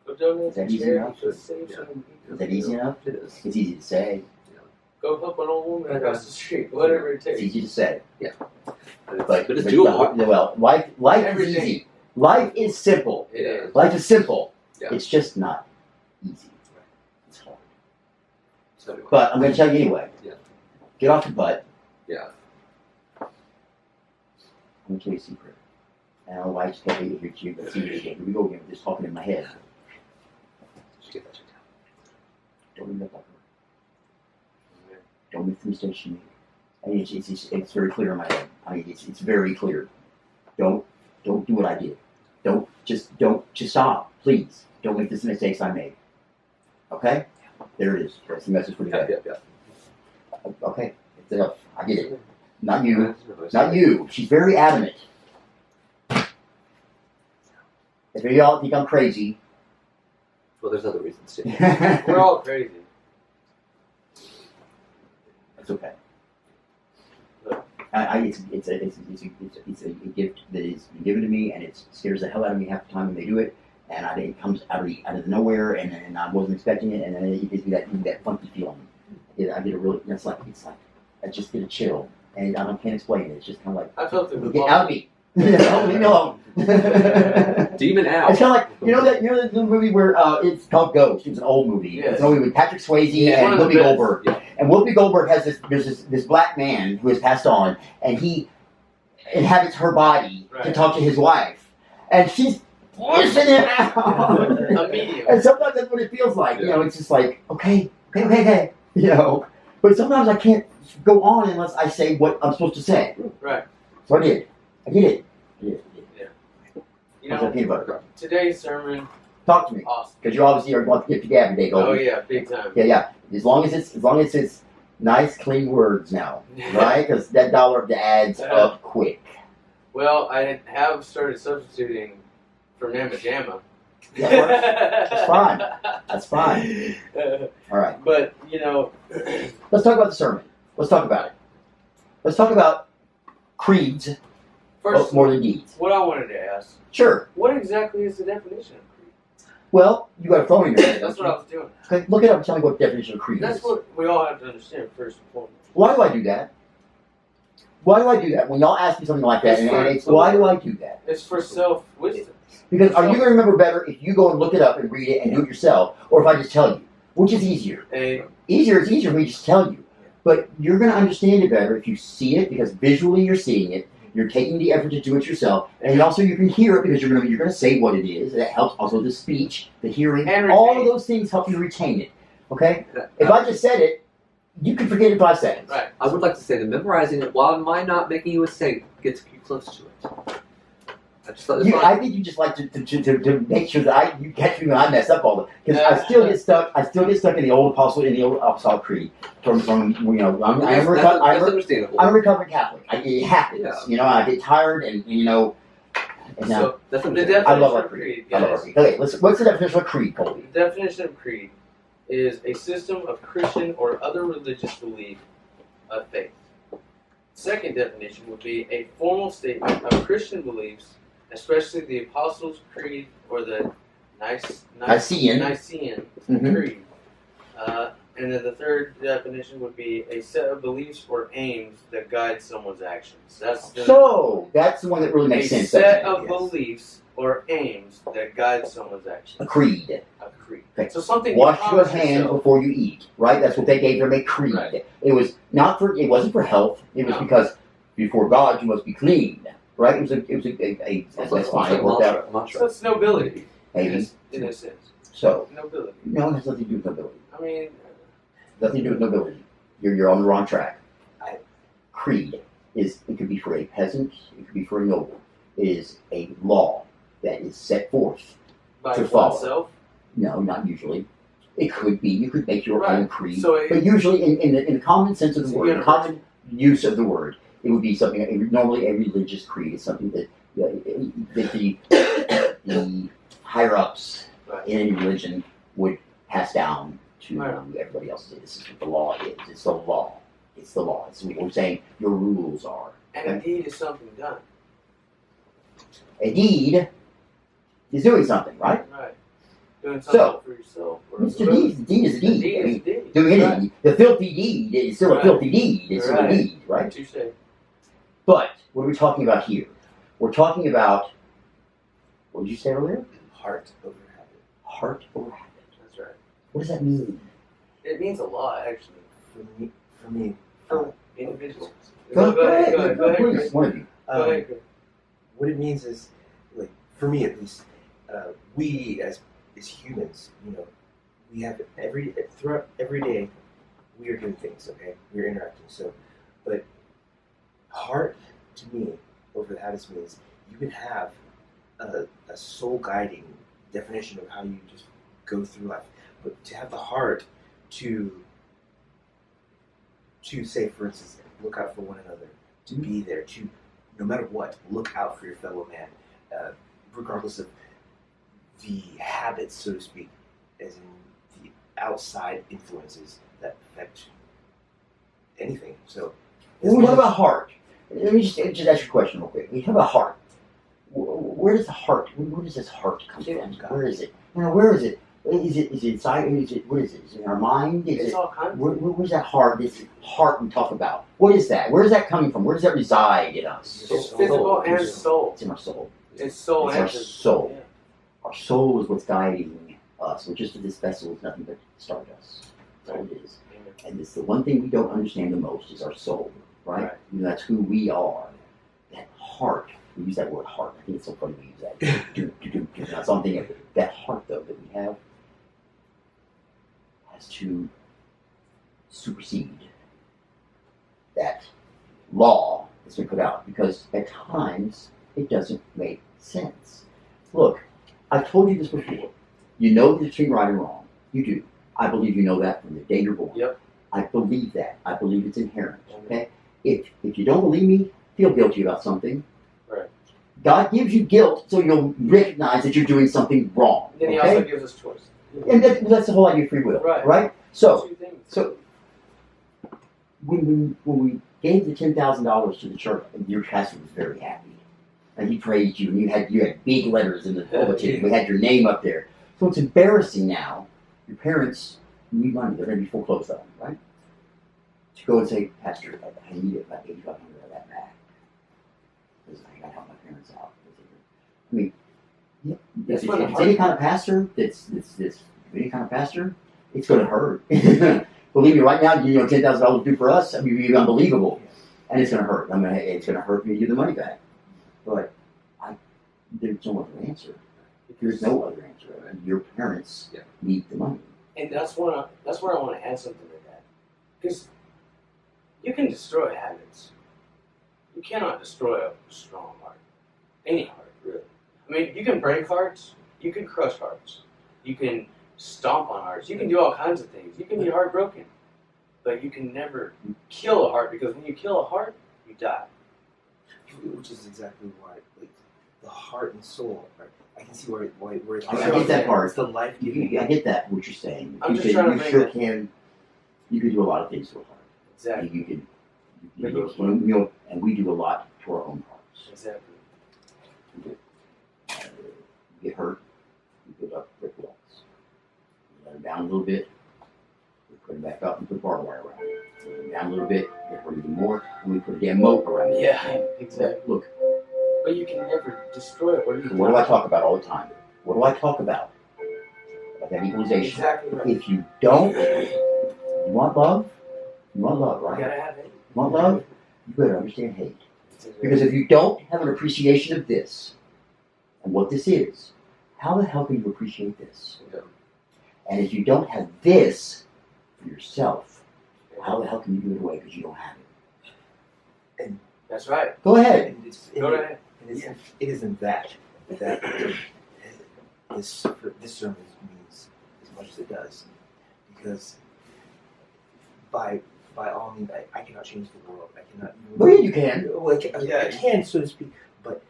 Go donate Is that to easy charity. enough? Just save Yeah. some people. Is that easy enough? It is. It's easy to say. Go help an old woman across the street. Whatever it It's takes. easy to say. But it's the doable. well, life is Everything. easy. Life is simple. It is. Life is simple. Yeah. It's just not easy. It's hard. So anyway. But I'm going to tell you anyway. Yeah. Get off your butt. Yeah. I'm going to tell you a secret. And I don't know why I just got to hear you, but see it again. Here we go again with this talking in my head. Just get that checked out. Don't end up like her. Don't make the mistakes she made. I mean, it's very clear in my head. I mean, it's very clear. Don't do what I did. Don't stop. Please. Don't make the mistakes I made. Okay? There it is. That's the message for today. Yeah. Okay. It's enough. I get it. Not you. Not you. She's very adamant. If y'all think I'm crazy. Well, there's other reasons too. We're all crazy. It's okay. It's a gift that is given to me, and it scares the hell out of me half the time when they do it. and I think it comes out of nowhere, and I wasn't expecting it, and then it gives me that funky feeling. I get a really, it's like I just get a chill, and I can't explain it. It's just kind of like, I felt it. get out of me. Leave me alone. Demon out. It's kind of like the movie where it's called Ghost. It's an old movie. Yes. It's a movie with Patrick Swayze Yeah, and one of the Whoopi best. Goldberg. Yeah. And Whoopi Goldberg has this black man who has passed on, and he inhabits her body to Right. talk to his wife, and she's pushing him out. Immediately. And sometimes that's what it feels like. You know, it's just like okay. You know, but sometimes I can't go on unless I say what I'm supposed to say. Right. So I did. I did it. You How's that know, peanut butter? today's sermon, Talk to me. awesome. Because you obviously are going to get to gab today, Oh Goldie. yeah, big time. Yeah. As long as it's nice, clean words now, right? Because that dollar adds up quick. Well, I have started substituting for Mamma Jamma. Yeah, it works. That's fine. That's fine. All right. But you know, Let's talk about the sermon. Let's talk about it. Let's talk about creeds first, more than deeds. what I wanted to ask: Sure. what exactly is the definition of creed? Well, you got a phone in your head. That's don't what I you? was doing. Okay, look it up and tell me what the definition of creed That's is. what we all have to understand first and foremost. Why do I do that? Why do I do that? When y'all ask me something like that, and it's why do I do that? It's for self wisdom. Because are you going to remember better if you go and look it up and read it and do it yourself, or if I just tell you? Which is easier? And It's easier for me to just tell you. But you're going to understand it better if you see it, because visually you're seeing it. You're taking the effort to do it yourself, and also you can hear it because you're going to say what it is. That helps. Also the speech, the hearing, And all retain. of those things help you retain it. Okay. If I just said it, you can forget it in 5 seconds. right. I would like to say that memorizing it, while it might not making you a saint, gets you close to it. I just thought it was fun. I think you just like to make sure that you catch me when I mess up all the because I still get stuck. I still get stuck in the old apostolic creed from I'm That's understandable. a recovering Catholic. It happens. Yeah. You know, I get tired and and now So That's the understandable. I love our definition of creed. creed, I love our guys. creed. Okay, what's the definition of creed, Colby? The definition of creed is a system of Christian or other religious belief of faith. Second definition would be a formal statement of Christian beliefs, especially the Apostles' Creed or the Nicene. Mhm. Creed. And then the third definition would be a set of beliefs or aims that guide someone's actions. That's the That's the one that really makes a sense. set doesn't it? of Yes. beliefs or aims that guide someone's actions. A creed. A creed. Okay. So something Wash you your promise hands yourself. before you eat. Right? That's what they gave them a creed. Right. It was not for. It wasn't for health. It was No. because before God you must be clean. Right? It was a that's fine. It worked out. Mantra. So it's nobility Maybe. in a sense. So Nobility. no, it has nothing to do with nobility. I mean, Nothing to do with nobility. You're on the wrong track. I- Creed is it could be for a peasant, it could be for a noble. It is a law that is set forth. by To follow. oneself. No, not usually. It could be. You could make your Right. own creed. So it- but usually, in the common sense of It's the word, the universal. common use of the word, it would be something. Normally, a religious creed is something that the higher ups Right. in any religion would pass down to Right. everybody else. This is what the law is. It's the law. It's the law. It's what we're saying. Your rules are. And a deed is something done. A deed is doing something, right? Right. Doing something So, for yourself. Or Mr. whatever. Deed, deed is a A deed. deed I is mean, a deed. doing anything. Right. The filthy deed is still a Right. filthy deed. It's still a Right. deed, right? Touche. But what are we talking about here? We're talking about, what did you say earlier? Heart over habit. Heart over habit. That's right. What does that mean? It means a lot, actually. For me, For individuals. Go ahead, Go please, ahead. one of you. Go ahead. what it means is, like, for me at least, we as humans, we have throughout every day, we are doing things. Okay, we're interacting. So, but heart to me over the habits means you can have a soul guiding definition of how you just go through life, but to have the heart to say, for instance, look out for one another, to be there, to no matter what, look out for your fellow man, regardless of the habits, so to speak, as in the outside influences that affect anything. So, When we talk about heart, let me just ask you a question real quick. When you talk about heart, what where does the heart? Where does this heart come from? God. Where is it? Where is it? Is it inside? Is it? What is it? Is it in our mind? Is It's it? all kinds of Where's that heart? This heart we talk about. What is that? Where is that coming from? Where does that reside in us? It's physical and soul. It's in our soul. It's soul It's and our physical. soul. Yeah. Our soul is what's guiding us. We're just this vessel is nothing but stardust. That's all it is. Amen. And it's the one thing we don't understand the most is our soul, right? Right. You know, that's who we are. That heart. We use that word heart. I think it's so funny we use that. That's something of that heart though that we have has to supersede that law that's been put out because at times it doesn't make sense. Look, I've told you this before. You know the between right and wrong. You do. I believe you know that from the day you're born. Yep. I believe that. I believe it's inherent. Okay? If you don't believe me, feel guilty about something. Right. God gives you guilt so you'll recognize that you're doing something wrong. Then he okay? also gives us choice. And that's the whole idea of free will. Right. So Two things. when we gave the $10,000 to the church, your pastor was very happy. And he praised you, and you had big letters in the bulletin. We had your name up there. So it's embarrassing now. Your parents need money. They're going to be foreclosed on, right? To go and say, Pastor, I need about $8,500 of that back. Because I got to help my parents out. I mean, if it's any kind of pastor that's any kind of pastor, it's going to hurt. Believe me, right now, $10,000 to do for us. I mean, it'd be unbelievable, and it's going to hurt. It's going to hurt me to give the money back. But there's no other answer. There's no other answer. And your parents need the money. And that's where I want to add something to that. Because you can destroy habits. You cannot destroy a strong heart. Any heart, really. I mean, you can break hearts. You can crush hearts. You can stomp on hearts. You can do all kinds of things. You can be heartbroken. But you can never kill a heart because when you kill a heart, you die. Which is exactly why, like, the heart and soul. Right? I can see where it's I get that part. It's the life giving. I get that what you're saying. I'm just trying to bring it. You can do a lot of things to a heart. Exactly. You can. But And we do a lot to our own hearts. Exactly. You get hurt. You put up brick walls. You let them down a little bit. We put them back up and put barbed wire around it. Let them down a little bit. Get hurt even more. And we put a damn moat around it. Yeah, exactly. Look. But you can never destroy it. What What do I talk about all the time? What do I talk about? About that equalization. Exactly right. If you don't, you want love? You want love, You right? gotta have it. You want love? You better understand hate. Because if you don't have an appreciation of this, and what this is, how the hell can you appreciate this? Yeah. And if you don't have this for yourself, how the hell can you give it away because you don't have it? That's right. Go ahead. Go ahead. It isn't that this sermon means as much as it does, because by all means I cannot change the world. I cannot. Well, yeah, you can. Well, I can, so to speak, but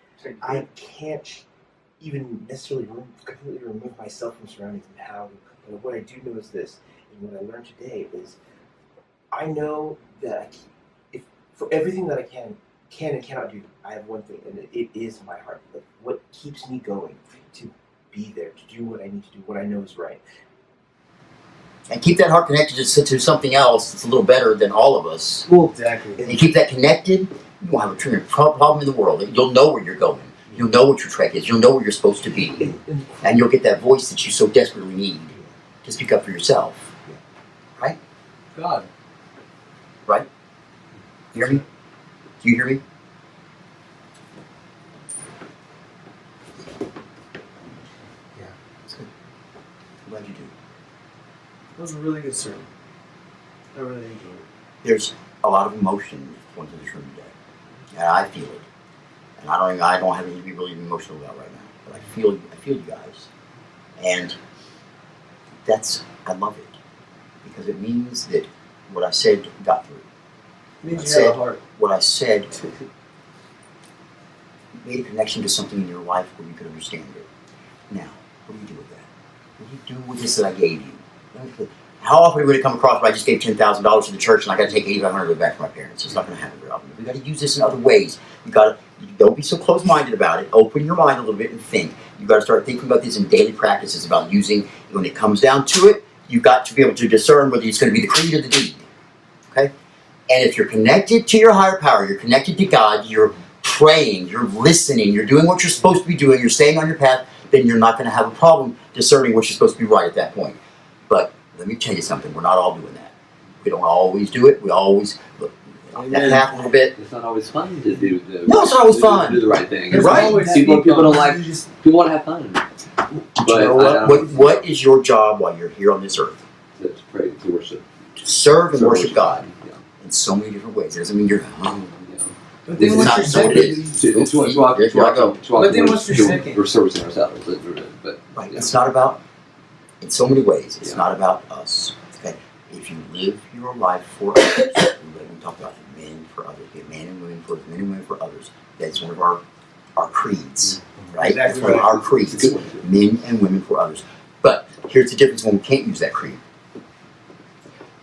I can't even necessarily completely remove myself from surroundings and how. But what I do know is this, and what I learned today is, I know that for everything that I can and cannot do, I have one thing, and it is my heart. Like, what keeps me going to be there, to do what I need to do, what I know is right. And keep that heart connected to something else that's a little better than all of us. Well, exactly. If you keep that connected, you won't have a tremendous problem in the world. You'll know where you're going. You'll know what your trek is. You'll know where you're supposed to be. And you'll get that voice that you so desperately need to speak up for yourself. Right? God. Right? You hear me? Do you hear me? Yeah. That's good. I'm glad you do. That was a really good sermon. I really enjoyed it. There's a lot of emotion going through this room today. And I feel it. And I don't have anything to be really emotional about right now. But I feel you guys. And I love it. Because it means that what I said got through. It means you have a heart. What I said made a connection to something in your life where you could understand it. Now, what do you do with that? What do you do with this that I gave you? How often would it come across where I just gave $10,000 to the church and I got to take $8,500 back from my parents? It's not going to happen very often. We got to use this in other ways. We got to Don't be so close-minded about it. Open your mind a little bit and think. You've got to start thinking about this in daily practices about using, when it comes down to it, you've got to be able to discern whether it's going to be the creed or the deed. Okay? And if you're connected to your higher power, you're connected to God, you're praying, you're listening, you're doing what you're supposed to be doing, you're staying on your path, then you're not going to have a problem discerning what you're supposed to be right at that point. But let me tell you something, we're not all doing that. We don't always do it. We always look off that path a little bit. It's not always fun to do the. No, it's not always fun. Do the right thing. You're right. People don't like. People want to have fun. But you know what is your job while you're here on this earth? To pray, to worship, to serve and worship God yeah. in so many different ways. It doesn't mean you're. But This then is what's not your so it second? is. It's what But then what's your second? We're servicing ourselves, but Right. yeah. It's not about. In so many ways, it's Yeah. not about us. Okay. If you live your life for others, we talk about men for others, men and women for others. That's one of our creeds, right? Exactly That's one of right. our creeds. It's a good one, too. Men and women for others. But here's the difference when we can't use that creed.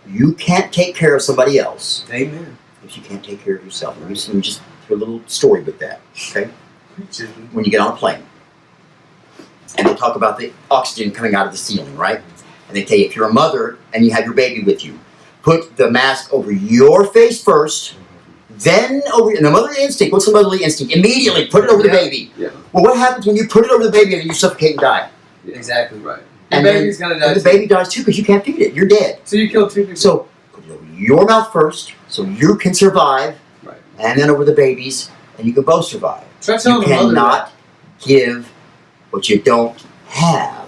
You can't take care of somebody else Amen. if you can't take care of yourself. Let me just do a little story with that. Okay. When you get on a plane, and they talk about the oxygen coming out of the ceiling, right? And they tell you if you're a mother and you have your baby with you, put the mask over your face first, then over, and the motherly instinct, what's the motherly instinct? Immediately put it over the baby. Yeah. Well, what happens when you put it over the baby and then you suffocate and die? Yeah. Exactly. Right. The And baby's gonna die. And the baby dies too because you can't feed it. You're dead. So you kill two people. So put it over your mouth first so you can survive, Right. and then over the babies, and you can both survive. try You telling the mother cannot give what you don't have.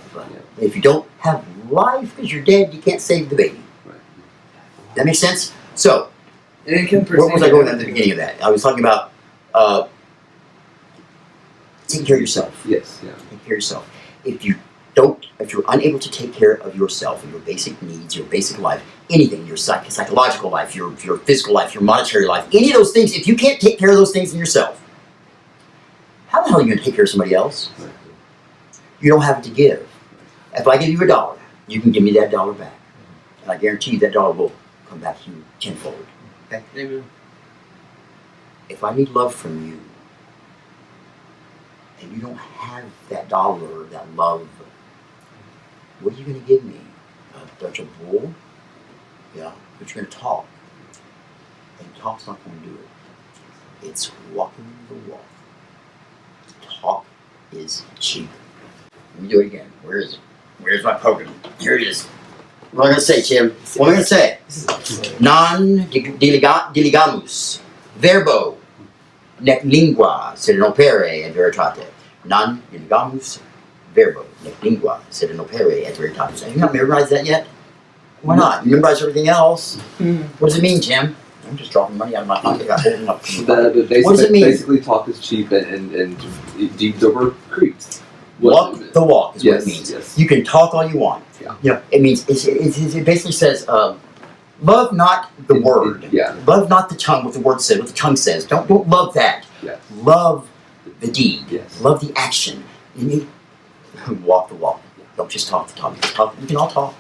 If you don't have life because you're dead, you can't save the baby. Right. That makes sense? So, that. And it can where was I present going at the beginning of that? I was talking about taking care of yourself. Yes. Yeah. Take care of yourself. If you're unable to take care of yourself and your basic needs, your basic life, anything, your psychological life, your physical life, your monetary life, any of those things, if you can't take care of those things in yourself, how the hell are you going to take care of somebody else? Right. You don't have it to give. If I give you $1, you can give me that $1 back. And I guarantee you that $1 will come back to you tenfold. Okay? Amen. If I need love from you, and you don't have that dollar, that love, what are you going to give me? A bunch of bull? Yeah, but you're going to talk. And talk's not going to do it. It's walking the walk. Talk is cheap. Let me do it again. Where is it? Where's my program? Here it is. What am I going to say, Tim? What am I going to say? Non diligamus. Verbo. Nec lingua sed in opere et veritate. Non diligamus. Verbo. Nec lingua sed in opere et veritate. Have you not memorized that yet? Why not? You memorize everything else. What does it mean, Tim? I'm just dropping money out of my pocket. I'm holding up. What does it mean? Basically, talk is cheap and deeds over creeds. Walk the walk is Yes, what it means. yes. You can talk all you want. Yeah. You know, it means it basically says, love not the word. Yeah. Love not the tongue. What the word says. What the tongue says. Don't love that. Yes. Love the deed. Yes. Love the action. You need walk the walk. Don't just talk the talk. Just talk. We can all talk.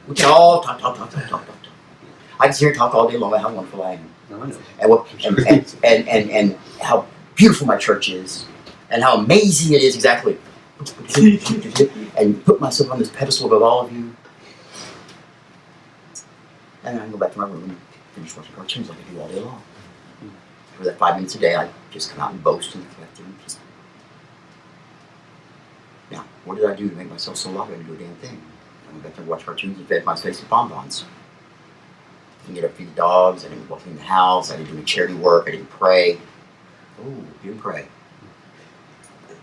We can all talk. I can sit here and talk all day long about how wonderful I am. No, I know. And what and how beautiful my church is, and how amazing it is exactly. And put myself on this pedestal above all of you. And I can go back to my room and finish watching cartoons like I do all day long. For that 5 minutes a day, I just come out and boast and collect and just. Now, what did I do to make myself so lovely? I didn't do a damn thing. I went back to watch cartoons and fed my face with bonbons. I didn't get up to feed the dogs. I didn't walk in the house. I didn't do any charity work. I didn't pray. Oh, you didn't pray.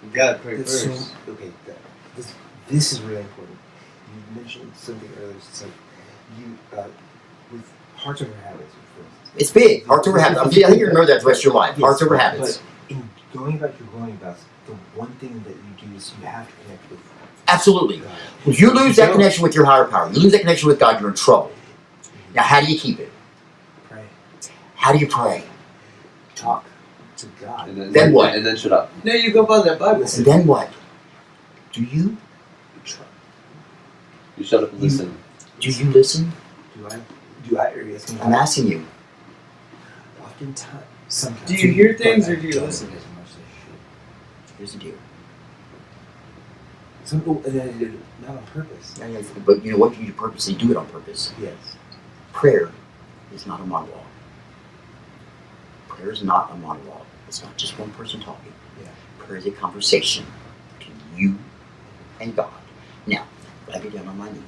You gotta pray That's so, first. okay, this is really important. You mentioned something earlier. It's like you with hearts over habits, for instance. It's big. Hearts over habits. I think you remember that the rest of your life. Yes, Hearts over habits. But in going about your going abouts, the one thing that you do is you have to connect with Absolutely. God. If you lose that don't, connection with your higher power, you lose that connection with God, you're in trouble. Now, how do you keep it? Pray, How do you pray? talk to God. And Then what? And then shut up. No, you go by that Bible. And then what? Do you? You shut up and listen. Do you listen? Do I? Are you asking I'm asking you. Oftentimes, sometimes. Do you hear things but or do you I don't listen? as much Here's the deal. Some people, not on purpose. But you know what? You purposely do it on purpose. Yes. Prayer is not a monologue. Prayer is not a monologue. It's not just one person talking. Yeah. Prayer is a conversation between you and God. Now, I get down on my knees.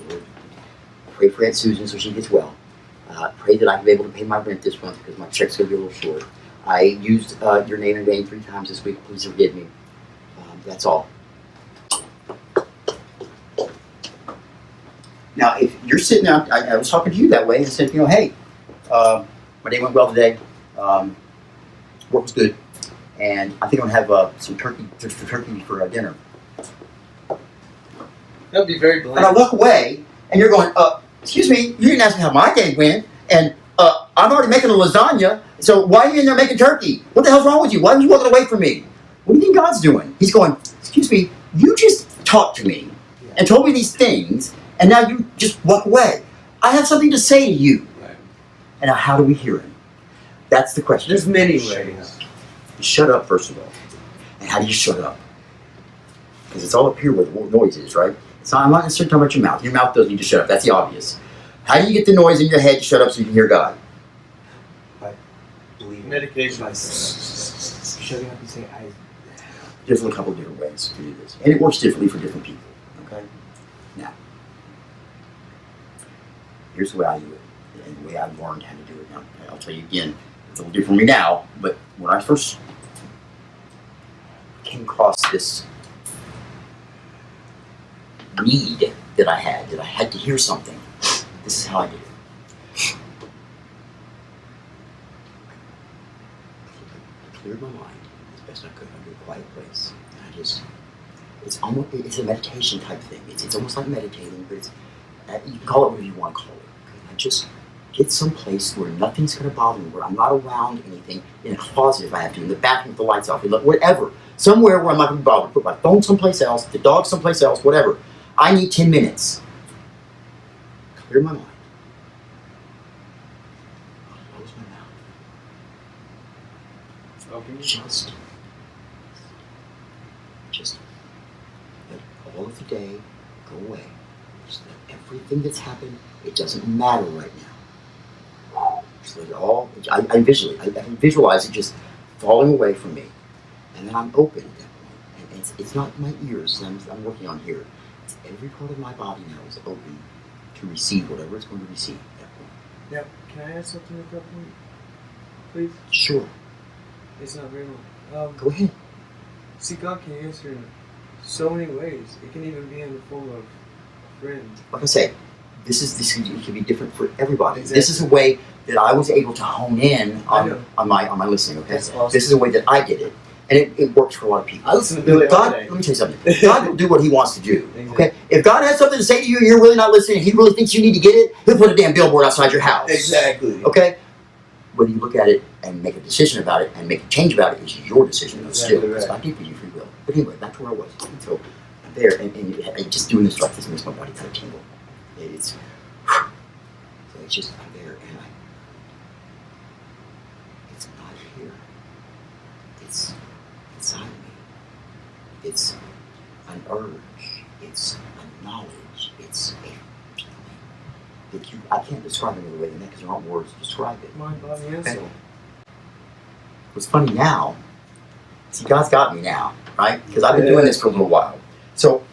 Lord, pray for Aunt Susan so she gets well. Pray that I can be able to pay my rent this month because my check's going to be a little short. I used your name in vain 3 times this week. Please forgive me. That's all. Now, if you're sitting out, I was talking to you that way and said, hey, my day went well today. Work was good. And I think I'm going to have some turkey for dinner. That'd be very And I walk away, and you're going, excuse me, you didn't ask me how my day went, and I'm already making a lasagna, so why are you in there making turkey? What the hell's wrong with you? Why are you walking away from me? What do you think God's doing? He's going, excuse me, you just talked to me and told me these things, and now you just walk away. I have something to say to you. Right. And now how do we hear him? That's the question. There's many ways. You shut up, first of all. And how do you shut up? Because it's all up here where the noise is, right? So I'm not necessarily talking about your mouth. Your mouth doesn't need to shut up. That's the obvious. How do you get the noise in your head to shut up so you can hear God? By believing. Medication. By shutting up and saying, There's a couple different ways to do this. And it works differently for different people. Okay? Now, here's the way I do it. And the way I've learned how to do it. Now, I'll tell you again, it's a little different for me now, but when I first came across this need that I had to hear something, this is how I did it. I cleared my mind as best I could under a quiet place. And it's a meditation type thing. It's almost like meditating, but you can call it whatever you want to call it. Okay? I just get someplace where nothing's going to bother me, where I'm not around anything, in a closet if I have to, in the bathroom with the lights off, whatever. Somewhere where I'm not going to be bothered. Put my phone someplace else, the dog someplace else, whatever. I need 10 minutes. Clear my mind. I'll close my mouth. Okay. Just let all of the day go away. Just let everything that's happened, it doesn't matter right now. Just let it all, I can visualize it just falling away from me. And then I'm open at that point. And it's not my ears that I'm working on here. It's every part of my body now is open to receive whatever it's going to receive at that point. Now, can I ask something at that point? Please? Sure. It's not very long. Go ahead. See, God can answer in so many ways. It can even be in the form of a friend. Like I say, this can be different for everybody. Exactly. This is a way that I was able to hone in on my listening. Okay, That's awesome. This is a way that I did it, and it works for a lot of people. I listen to Billy all God, day. let me tell you something. God will do what He wants to do. Exactly. Okay, if God has something to say to you and you're really not listening, He really thinks you need to get it, He'll put a damn billboard outside your house. exactly. Okay, whether you look at it and make a decision about it and make a change about it is your decision. Exactly Still, it's right. not deep for you free will. But anyway, back to where I was. And so I'm there, and just doing this like this makes my body kind of tingle. It's so it's just I'm there, and it's not here. It's inside me. It's an urge. It's a knowledge. It's a feeling that I can't describe it another way than that because there aren't words to describe it. Mind, body, and soul. What's funny now, see, God's got me now, right? Because I've been doing this for a little while. So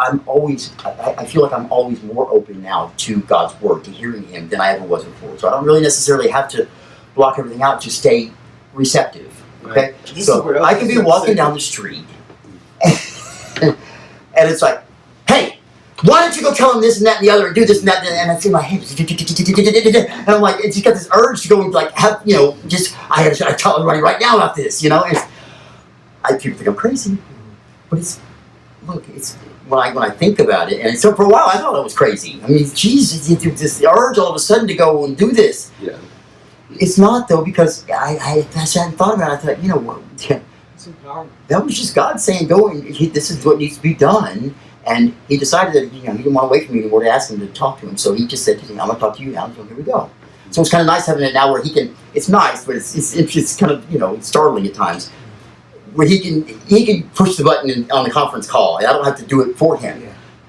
I'm always, I feel like I'm always more open now to God's word, to hearing Him than I ever was before. So I don't really necessarily have to block everything out to stay receptive, okay? Right. This is So where I can be else walking down the street and it's like, hey, why don't you go tell him this and that and the other and do this and that, and I see my hands, and I'm like, it's just got this urge to go and like have, I gotta tell everybody right now about this, and people think I'm crazy, but it's when I think about it, and so for a while I thought I was crazy. I mean, Jesus, this urge all of a sudden to go and do this. Yeah. It's not though, because I sat and thought about it. I thought, what? It's empowering. That was just God saying, go and this is what needs to be done. And He decided that he didn't want to wait for me anymore to ask him to talk to him. So He just said, I'm going to talk to you now. So here we go. So it's kind of nice having it now where He can. It's nice, but it's kind of startling at times. where he can push the button on the conference call, and I don't have to do it for him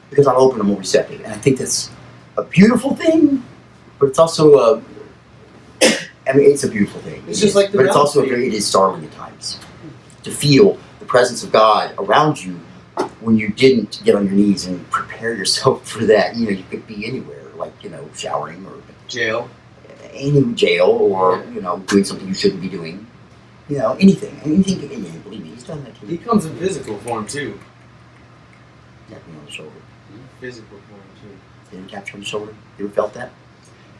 because I'm open and more receptive. And I think that's a beautiful thing, but it's also it's a beautiful thing. It's just like the but it's also mountain. it is startling at times to feel the presence of God around you when you didn't get on your knees and prepare yourself for that. You know, you could be anywhere, like showering or Jail. any jail or doing something you shouldn't be doing. Anything. And believe me, he's done that to He me. comes in physical form too. Tap me on the shoulder. Physical form too. Did he tap you on the shoulder? You ever felt that?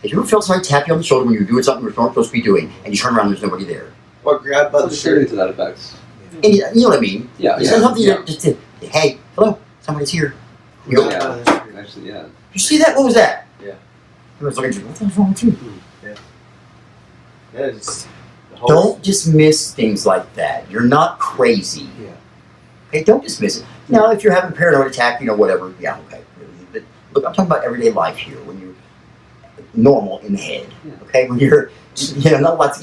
Have you ever felt somebody tap you on the shoulder when you're doing something you're not supposed to be doing, and you turn around and there's nobody there? Or grab by the Something shirt. to that effect. And you know what I mean? Yeah, It's yeah, something yeah. that just hey, hello, somebody's here. You go, Yeah. By the shirt. Actually, yeah. you see that? What was that? Yeah. Everyone's looking at you. What the hell's wrong with you? That is the whole Don't dismiss things like that. You're not crazy. Yeah. Okay, don't dismiss it. Now, if you're having a paranoid attack, whatever, yeah, okay. But look, I'm talking about everyday life here. When you're normal in the head, Yeah. okay? When you're, not lots.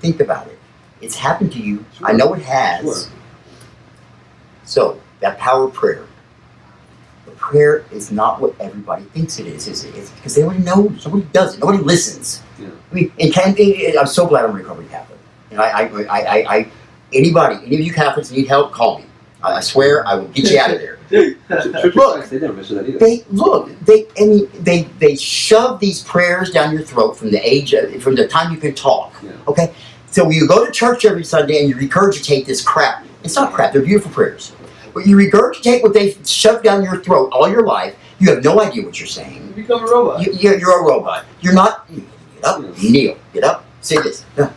Think about it. It's happened to you. Sure. I know it has. Sure. So that power of prayer. The prayer is not what everybody thinks it is it? It's because nobody knows. Nobody does it. Nobody listens. Yeah. I mean, I'm so glad I'm a recovering Catholic. And any of you Catholics need help, call me. I swear I will get you out of there. Church Look. Christ, they never mention that either. They shove these prayers down your throat from the time you can talk. Yeah. Okay? So you go to church every Sunday and you regurgitate this crap. It's not crap, they're beautiful prayers. But you regurgitate what they've shoved down your throat all your life. You have no idea what you're saying. You become a robot. You're a robot. You're not. Get up, kneel. Get up. Say this. And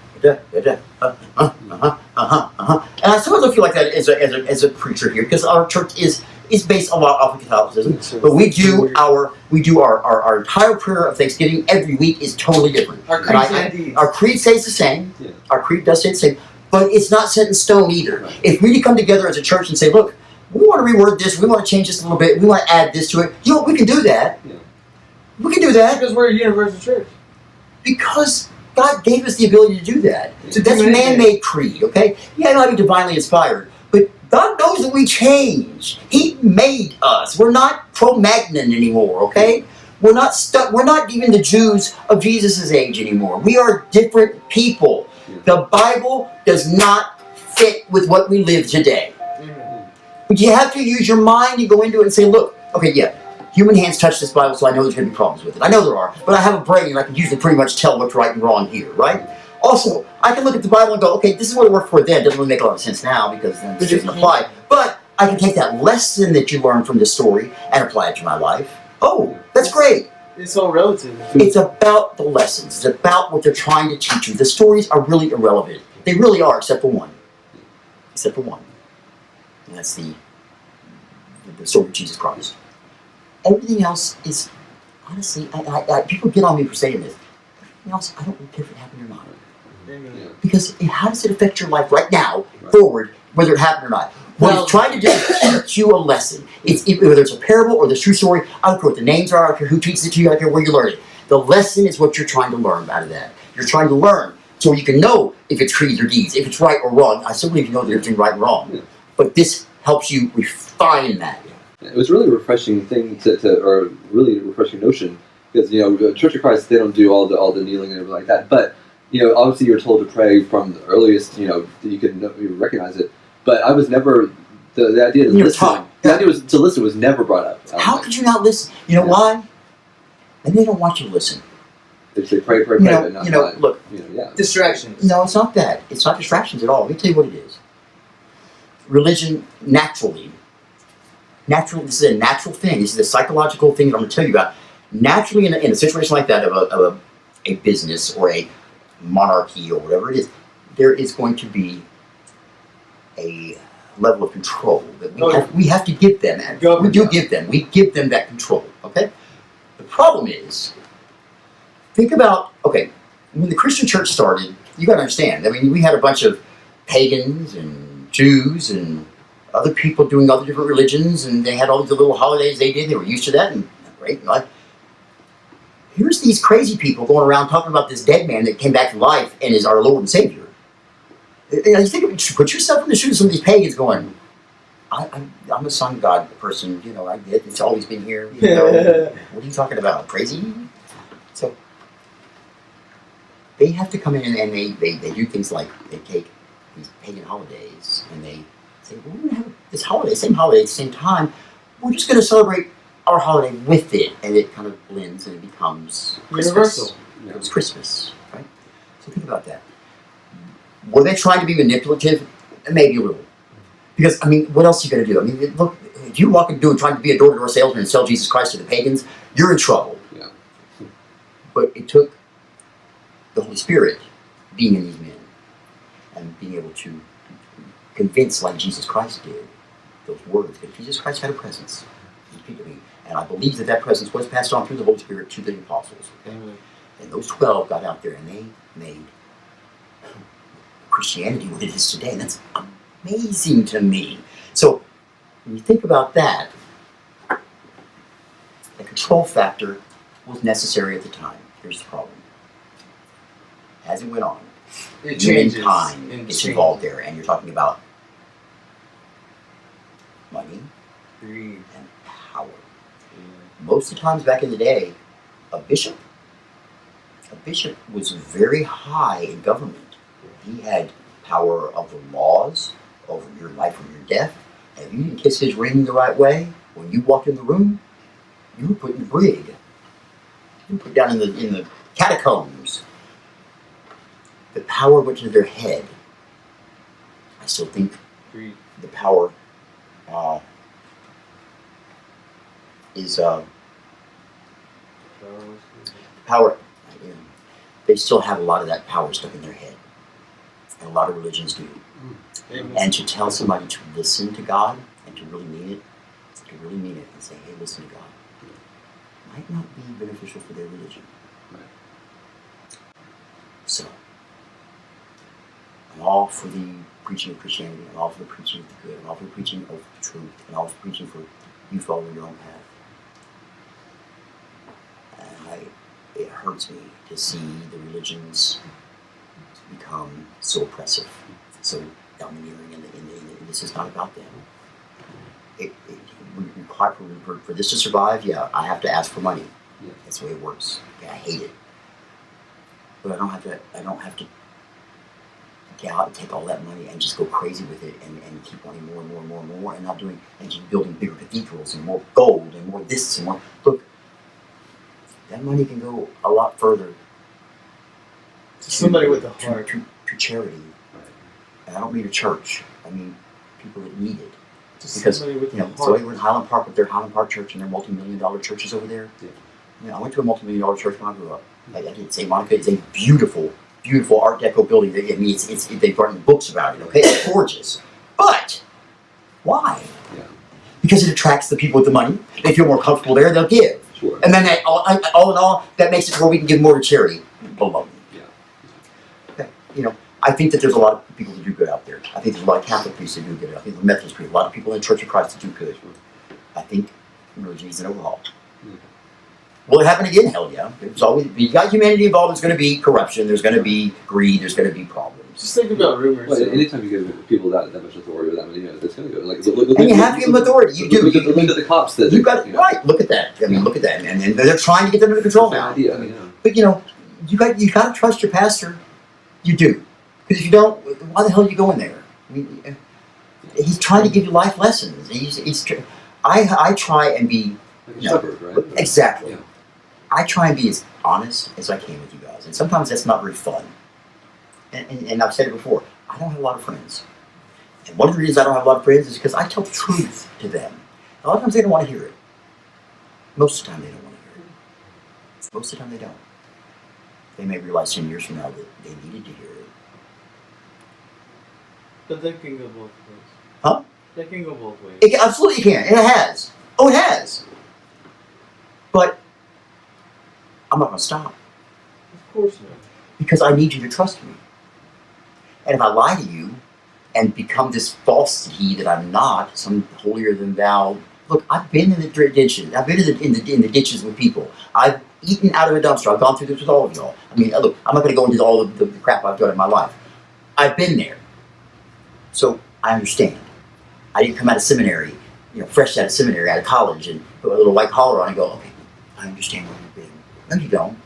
I sometimes feel like that as a preacher here, because our church is based a lot off of Catholicism. But we do our entire prayer of Thanksgiving every week is totally different. Our And creeds and deeds. our creed stays the same. Yeah. Our creed does stay the same, but it's not set in stone either. Right. If we come together as a church and say, look, we want to reword this, we want to change this a little bit, we want to add this to it, we can do that. Yeah. We can do that Because we're a universal church. because God gave us the ability to do that. To That's do anything. man-made creed, okay? Yeah, it might be divinely inspired, but God knows that we change. He made us. We're not Cro-Magnon anymore, okay? We're not stuck. We're not even the Jews of Jesus' age anymore. We are different people. Yeah. The Bible does not fit with what we live today. Amen. But you have to use your mind and go into it and say, look, okay, yeah, human hands touch this Bible, so I know there's going to be problems with it. I know there are, but I have a brain and I can usually pretty much tell what's right and wrong here, right? Also, I can look at the Bible and go, okay, this is what it worked for then. It doesn't really make a lot of sense now because then it doesn't apply. But I can take that lesson that you learned from this story and apply it to my life. Oh, that's great. It's all relative. It's about the lessons. It's about what they're trying to teach you. The stories are really irrelevant. They really are, except for one. Except for one. And that's the story of Jesus Christ. Everything else is, honestly, people get on me for saying this. Everything else, I don't really care if it happened or not. Amen. Yeah. Because how does it affect your life right now, Right. forward, whether it happened or not? What Well- it's trying to do is teach you a lesson. Whether it's a parable or the true story, I don't care what the names are, I don't care who teaches it to you, I don't care where you learn it. The lesson is what you're trying to learn out of that. You're trying to learn so you can know if it's creeds or deeds, if it's right or wrong. I still believe you know the difference between right and wrong. Yeah. But this helps you refine that. It was really a refreshing thing or really refreshing notion because Church of Christ, they don't do all the kneeling and everything like that. But obviously you're told to pray from the earliest that you can recognize it. But I was never the idea to You're listen. taught. The idea was to listen was never brought up. How could you not listen? You know Yeah. why? Maybe they don't want you to listen. They say pray, but not Look, yeah. Distractions. no, it's not that. It's not distractions at all. Let me tell you what it is. Religion, naturally, this is a natural thing. This is a psychological thing that I'm going to tell you about. Naturally, in a situation like that of a business or a monarchy or whatever it is, there is going to be a level of control that we have to give them. And we do give them. We give them that control, okay? The problem is, think about, okay, when the Christian church started, you got to understand, I mean, we had a bunch of pagans and Jews and other people doing other different religions, and they had all these little holidays they did. They were used to that, and right. Here's these crazy people going around talking about this dead man that came back to life and is our Lord and Savior. You think, put yourself in the shoes of these pagans going, I'm a sun god person, I get it's always been here. What are you talking about? Crazy? So they have to come in and they do things like they take these pagan holidays and they say, well, we're going to have this holiday, same holiday at the same time. We're just going to celebrate our holiday with it, and it kind of blends and it becomes Universal. It becomes Christmas, right? So think about that. Were they trying to be manipulative? Maybe a little. Because, what else are you going to do? Look, if you walk into trying to be a door-to-door salesman and sell Jesus Christ to the pagans, you're in trouble. Yeah. But it took the Holy Spirit being in these men and being able to convince, like Jesus Christ did, those words. Because Jesus Christ had a presence. And I believe that presence was passed on through the Holy Spirit to the apostles. Okay? And those 12 got out there and they made Christianity what it is today. And that's amazing to me. So when you think about that, the control factor was necessary at the time. Here's the problem. As it went on, It changes. humankind and gets changes. involved there, and you're talking about money Greed. and power. Most of the times back in the day, a bishop was very high in government. He had power of the laws over your life or your death. And if you didn't kiss his ring the right way, when you walked in the room, you were put in the brig. You were put down in the catacombs. The power went to their head. I still think Greed. the power is power. They still have a lot of that power stuck in their head, and a lot of religions do. Amen. And to tell somebody to listen to God and to really mean it, and say, "Hey, listen to God," might not be beneficial for their religion. Right. So, I'm all for the preaching of Christianity. I'm all for the preaching of the good. I'm all for the preaching of the truth. I'm all for preaching for you following your own path. And it hurts me to see the religions become so oppressive, so domineering, and this is not about them. For this to survive, I have to ask for money. Yeah. That's the way it works. Okay, I hate it, but I don't have to get out and take all that money and just go crazy with it and keep wanting more and more and more and more and not doing and keep building bigger cathedrals and more gold and more this and more. Look, that money can go a lot further. Somebody with a heart. To charity. And I don't mean a church. I mean people that need it. Because Somebody with a so heart. they were in Highland Park with their Highland Park Church and their multi-million-dollar churches over there. Yeah. I went to a multi-million-dollar church when I grew up. I did. St. Monica is a beautiful Art Deco building. They've written books about it. Okay, it's gorgeous. But why? Yeah. Because it attracts the people with the money. They feel more comfortable there. They'll give. Sure. And then all in all, that makes it where we can give more to charity. Baloney. Yeah. Okay. I think that there's a lot of people who do good out there. I think there's a lot of Catholic priests who do good. I think the Methodist priests, a lot of people in the Church of Christ who do good. I think religion needs an overhaul. Yeah. Will it happen again? Hell yeah. There's always, you got humanity involved, there's going to be corruption, there's going to be greed, there's going to be problems. Just think about rumors. Well, anytime you give people that much authority or that many, it's going to go. Look, And you have to give them authority. You do. Look at the cops. You got it right. Look at that. Look at that. And they're trying to get them under control now. Idea, But you got to trust your pastor. You do. Because if you don't, why the hell are you going there? He's trying to give you life lessons. I try and be Like a shepherd, right? Exactly. Yeah. I try and be as honest as I can with you guys, and sometimes that's not very fun. And I've said it before. I don't have a lot of friends, and one of the reasons I don't have a lot of friends is because I tell the truth to them. A lot of times they don't want to hear it. Most of the time they don't want to hear it. Most of the time they don't. They may realize 10 years from now that they needed to hear it. But that can go both ways. Huh? That can go both ways. It absolutely can, and it has. Oh, it has. But I'm not going to stop Of course not. because I need you to trust me. And if I lie to you and become this falsity that I'm not, some holier than thou. Look, I've been in the ditches. I've been in the ditches with people. I've eaten out of a dumpster. I've gone through this with all of y'all. Look, I'm not going to go into all the crap I've done in my life. I've been there. So I understand. I didn't come out of seminary, fresh out of seminary, out of college, and put a little white collar on and go, okay, I understand where you've been. No, you don't.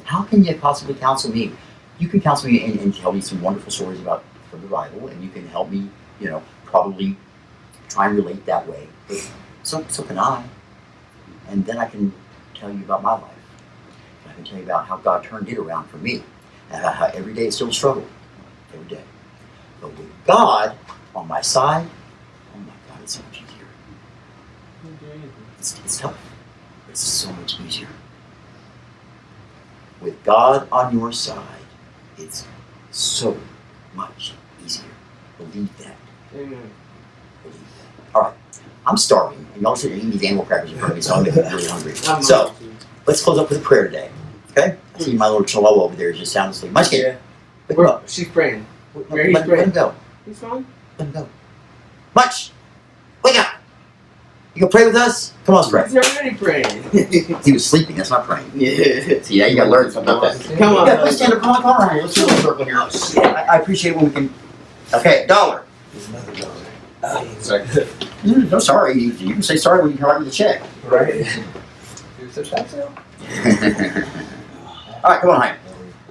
How can you possibly counsel me? You can counsel me and tell me some wonderful stories from the Bible, and you can help me, probably try and relate that way. But so can I. And then I can tell you about my life. I can tell you about how God turned it around for me. And how every day is still a struggle. Every day. But with God on my side, oh my God, it's so much easier. It's tough. But it's so much easier. With God on your side, it's so much easier. Believe that. Amen. Believe that. All right. I'm starving. And y'all should eat these animal crackers in front of me, so I'm getting really hungry. So, let's close up with a prayer today. Okay? I see my little chihuahua over there just sound asleep. Munchkin. Yeah. Wake him up. She's praying. Let him go. He's fine. Let him go. Munch! Wake up! You gonna pray with us? Come on, let's pray. He's already praying. He was sleeping. That's not praying. Yeah. See, yeah, you gotta learn something about that. Come on. Yeah, please stand up. Come on. Let's do a little circle here. I appreciate when we can. Okay, $1. There's another dollar. Sorry. No, sorry. You can say sorry when you write me the check. Right. Here's a shot sale. All right, come on, Hyde.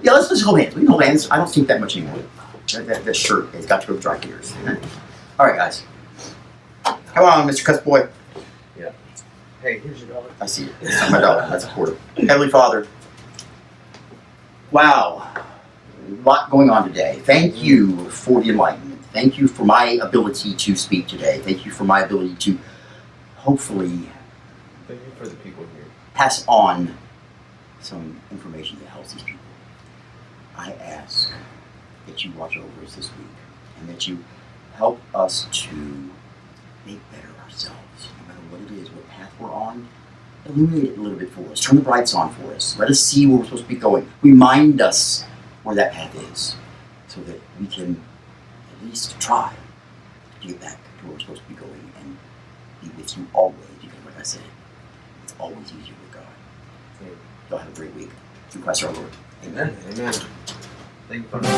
Yeah, let's hold hands. We can hold hands. I don't think that much anymore. That shirt has got to go dry gears. All right, guys. Come on, Mr. Cuss Boy. Yeah. Hey, here's your dollar. I see it. It's not my dollar. That's a quarter. Heavenly Father. Wow. A lot going on today. Thank you for the enlightenment. Thank you for my ability to speak today. Thank you for my ability to hopefully Thank you for the people here. pass on some information that helps these people. I ask that you watch over us this week and that you help us to make better ourselves, no matter what it is, what path we're on. Illuminate it a little bit for us. Turn the brights on for us. Let us see where we're supposed to be going. Remind us where that path is so that we can at least try to get back to where we're supposed to be going and be with you always, because like I said, it's always easier with God. Y'all have a great week. Through Christ our Lord. Amen. Amen. Thank you, Father.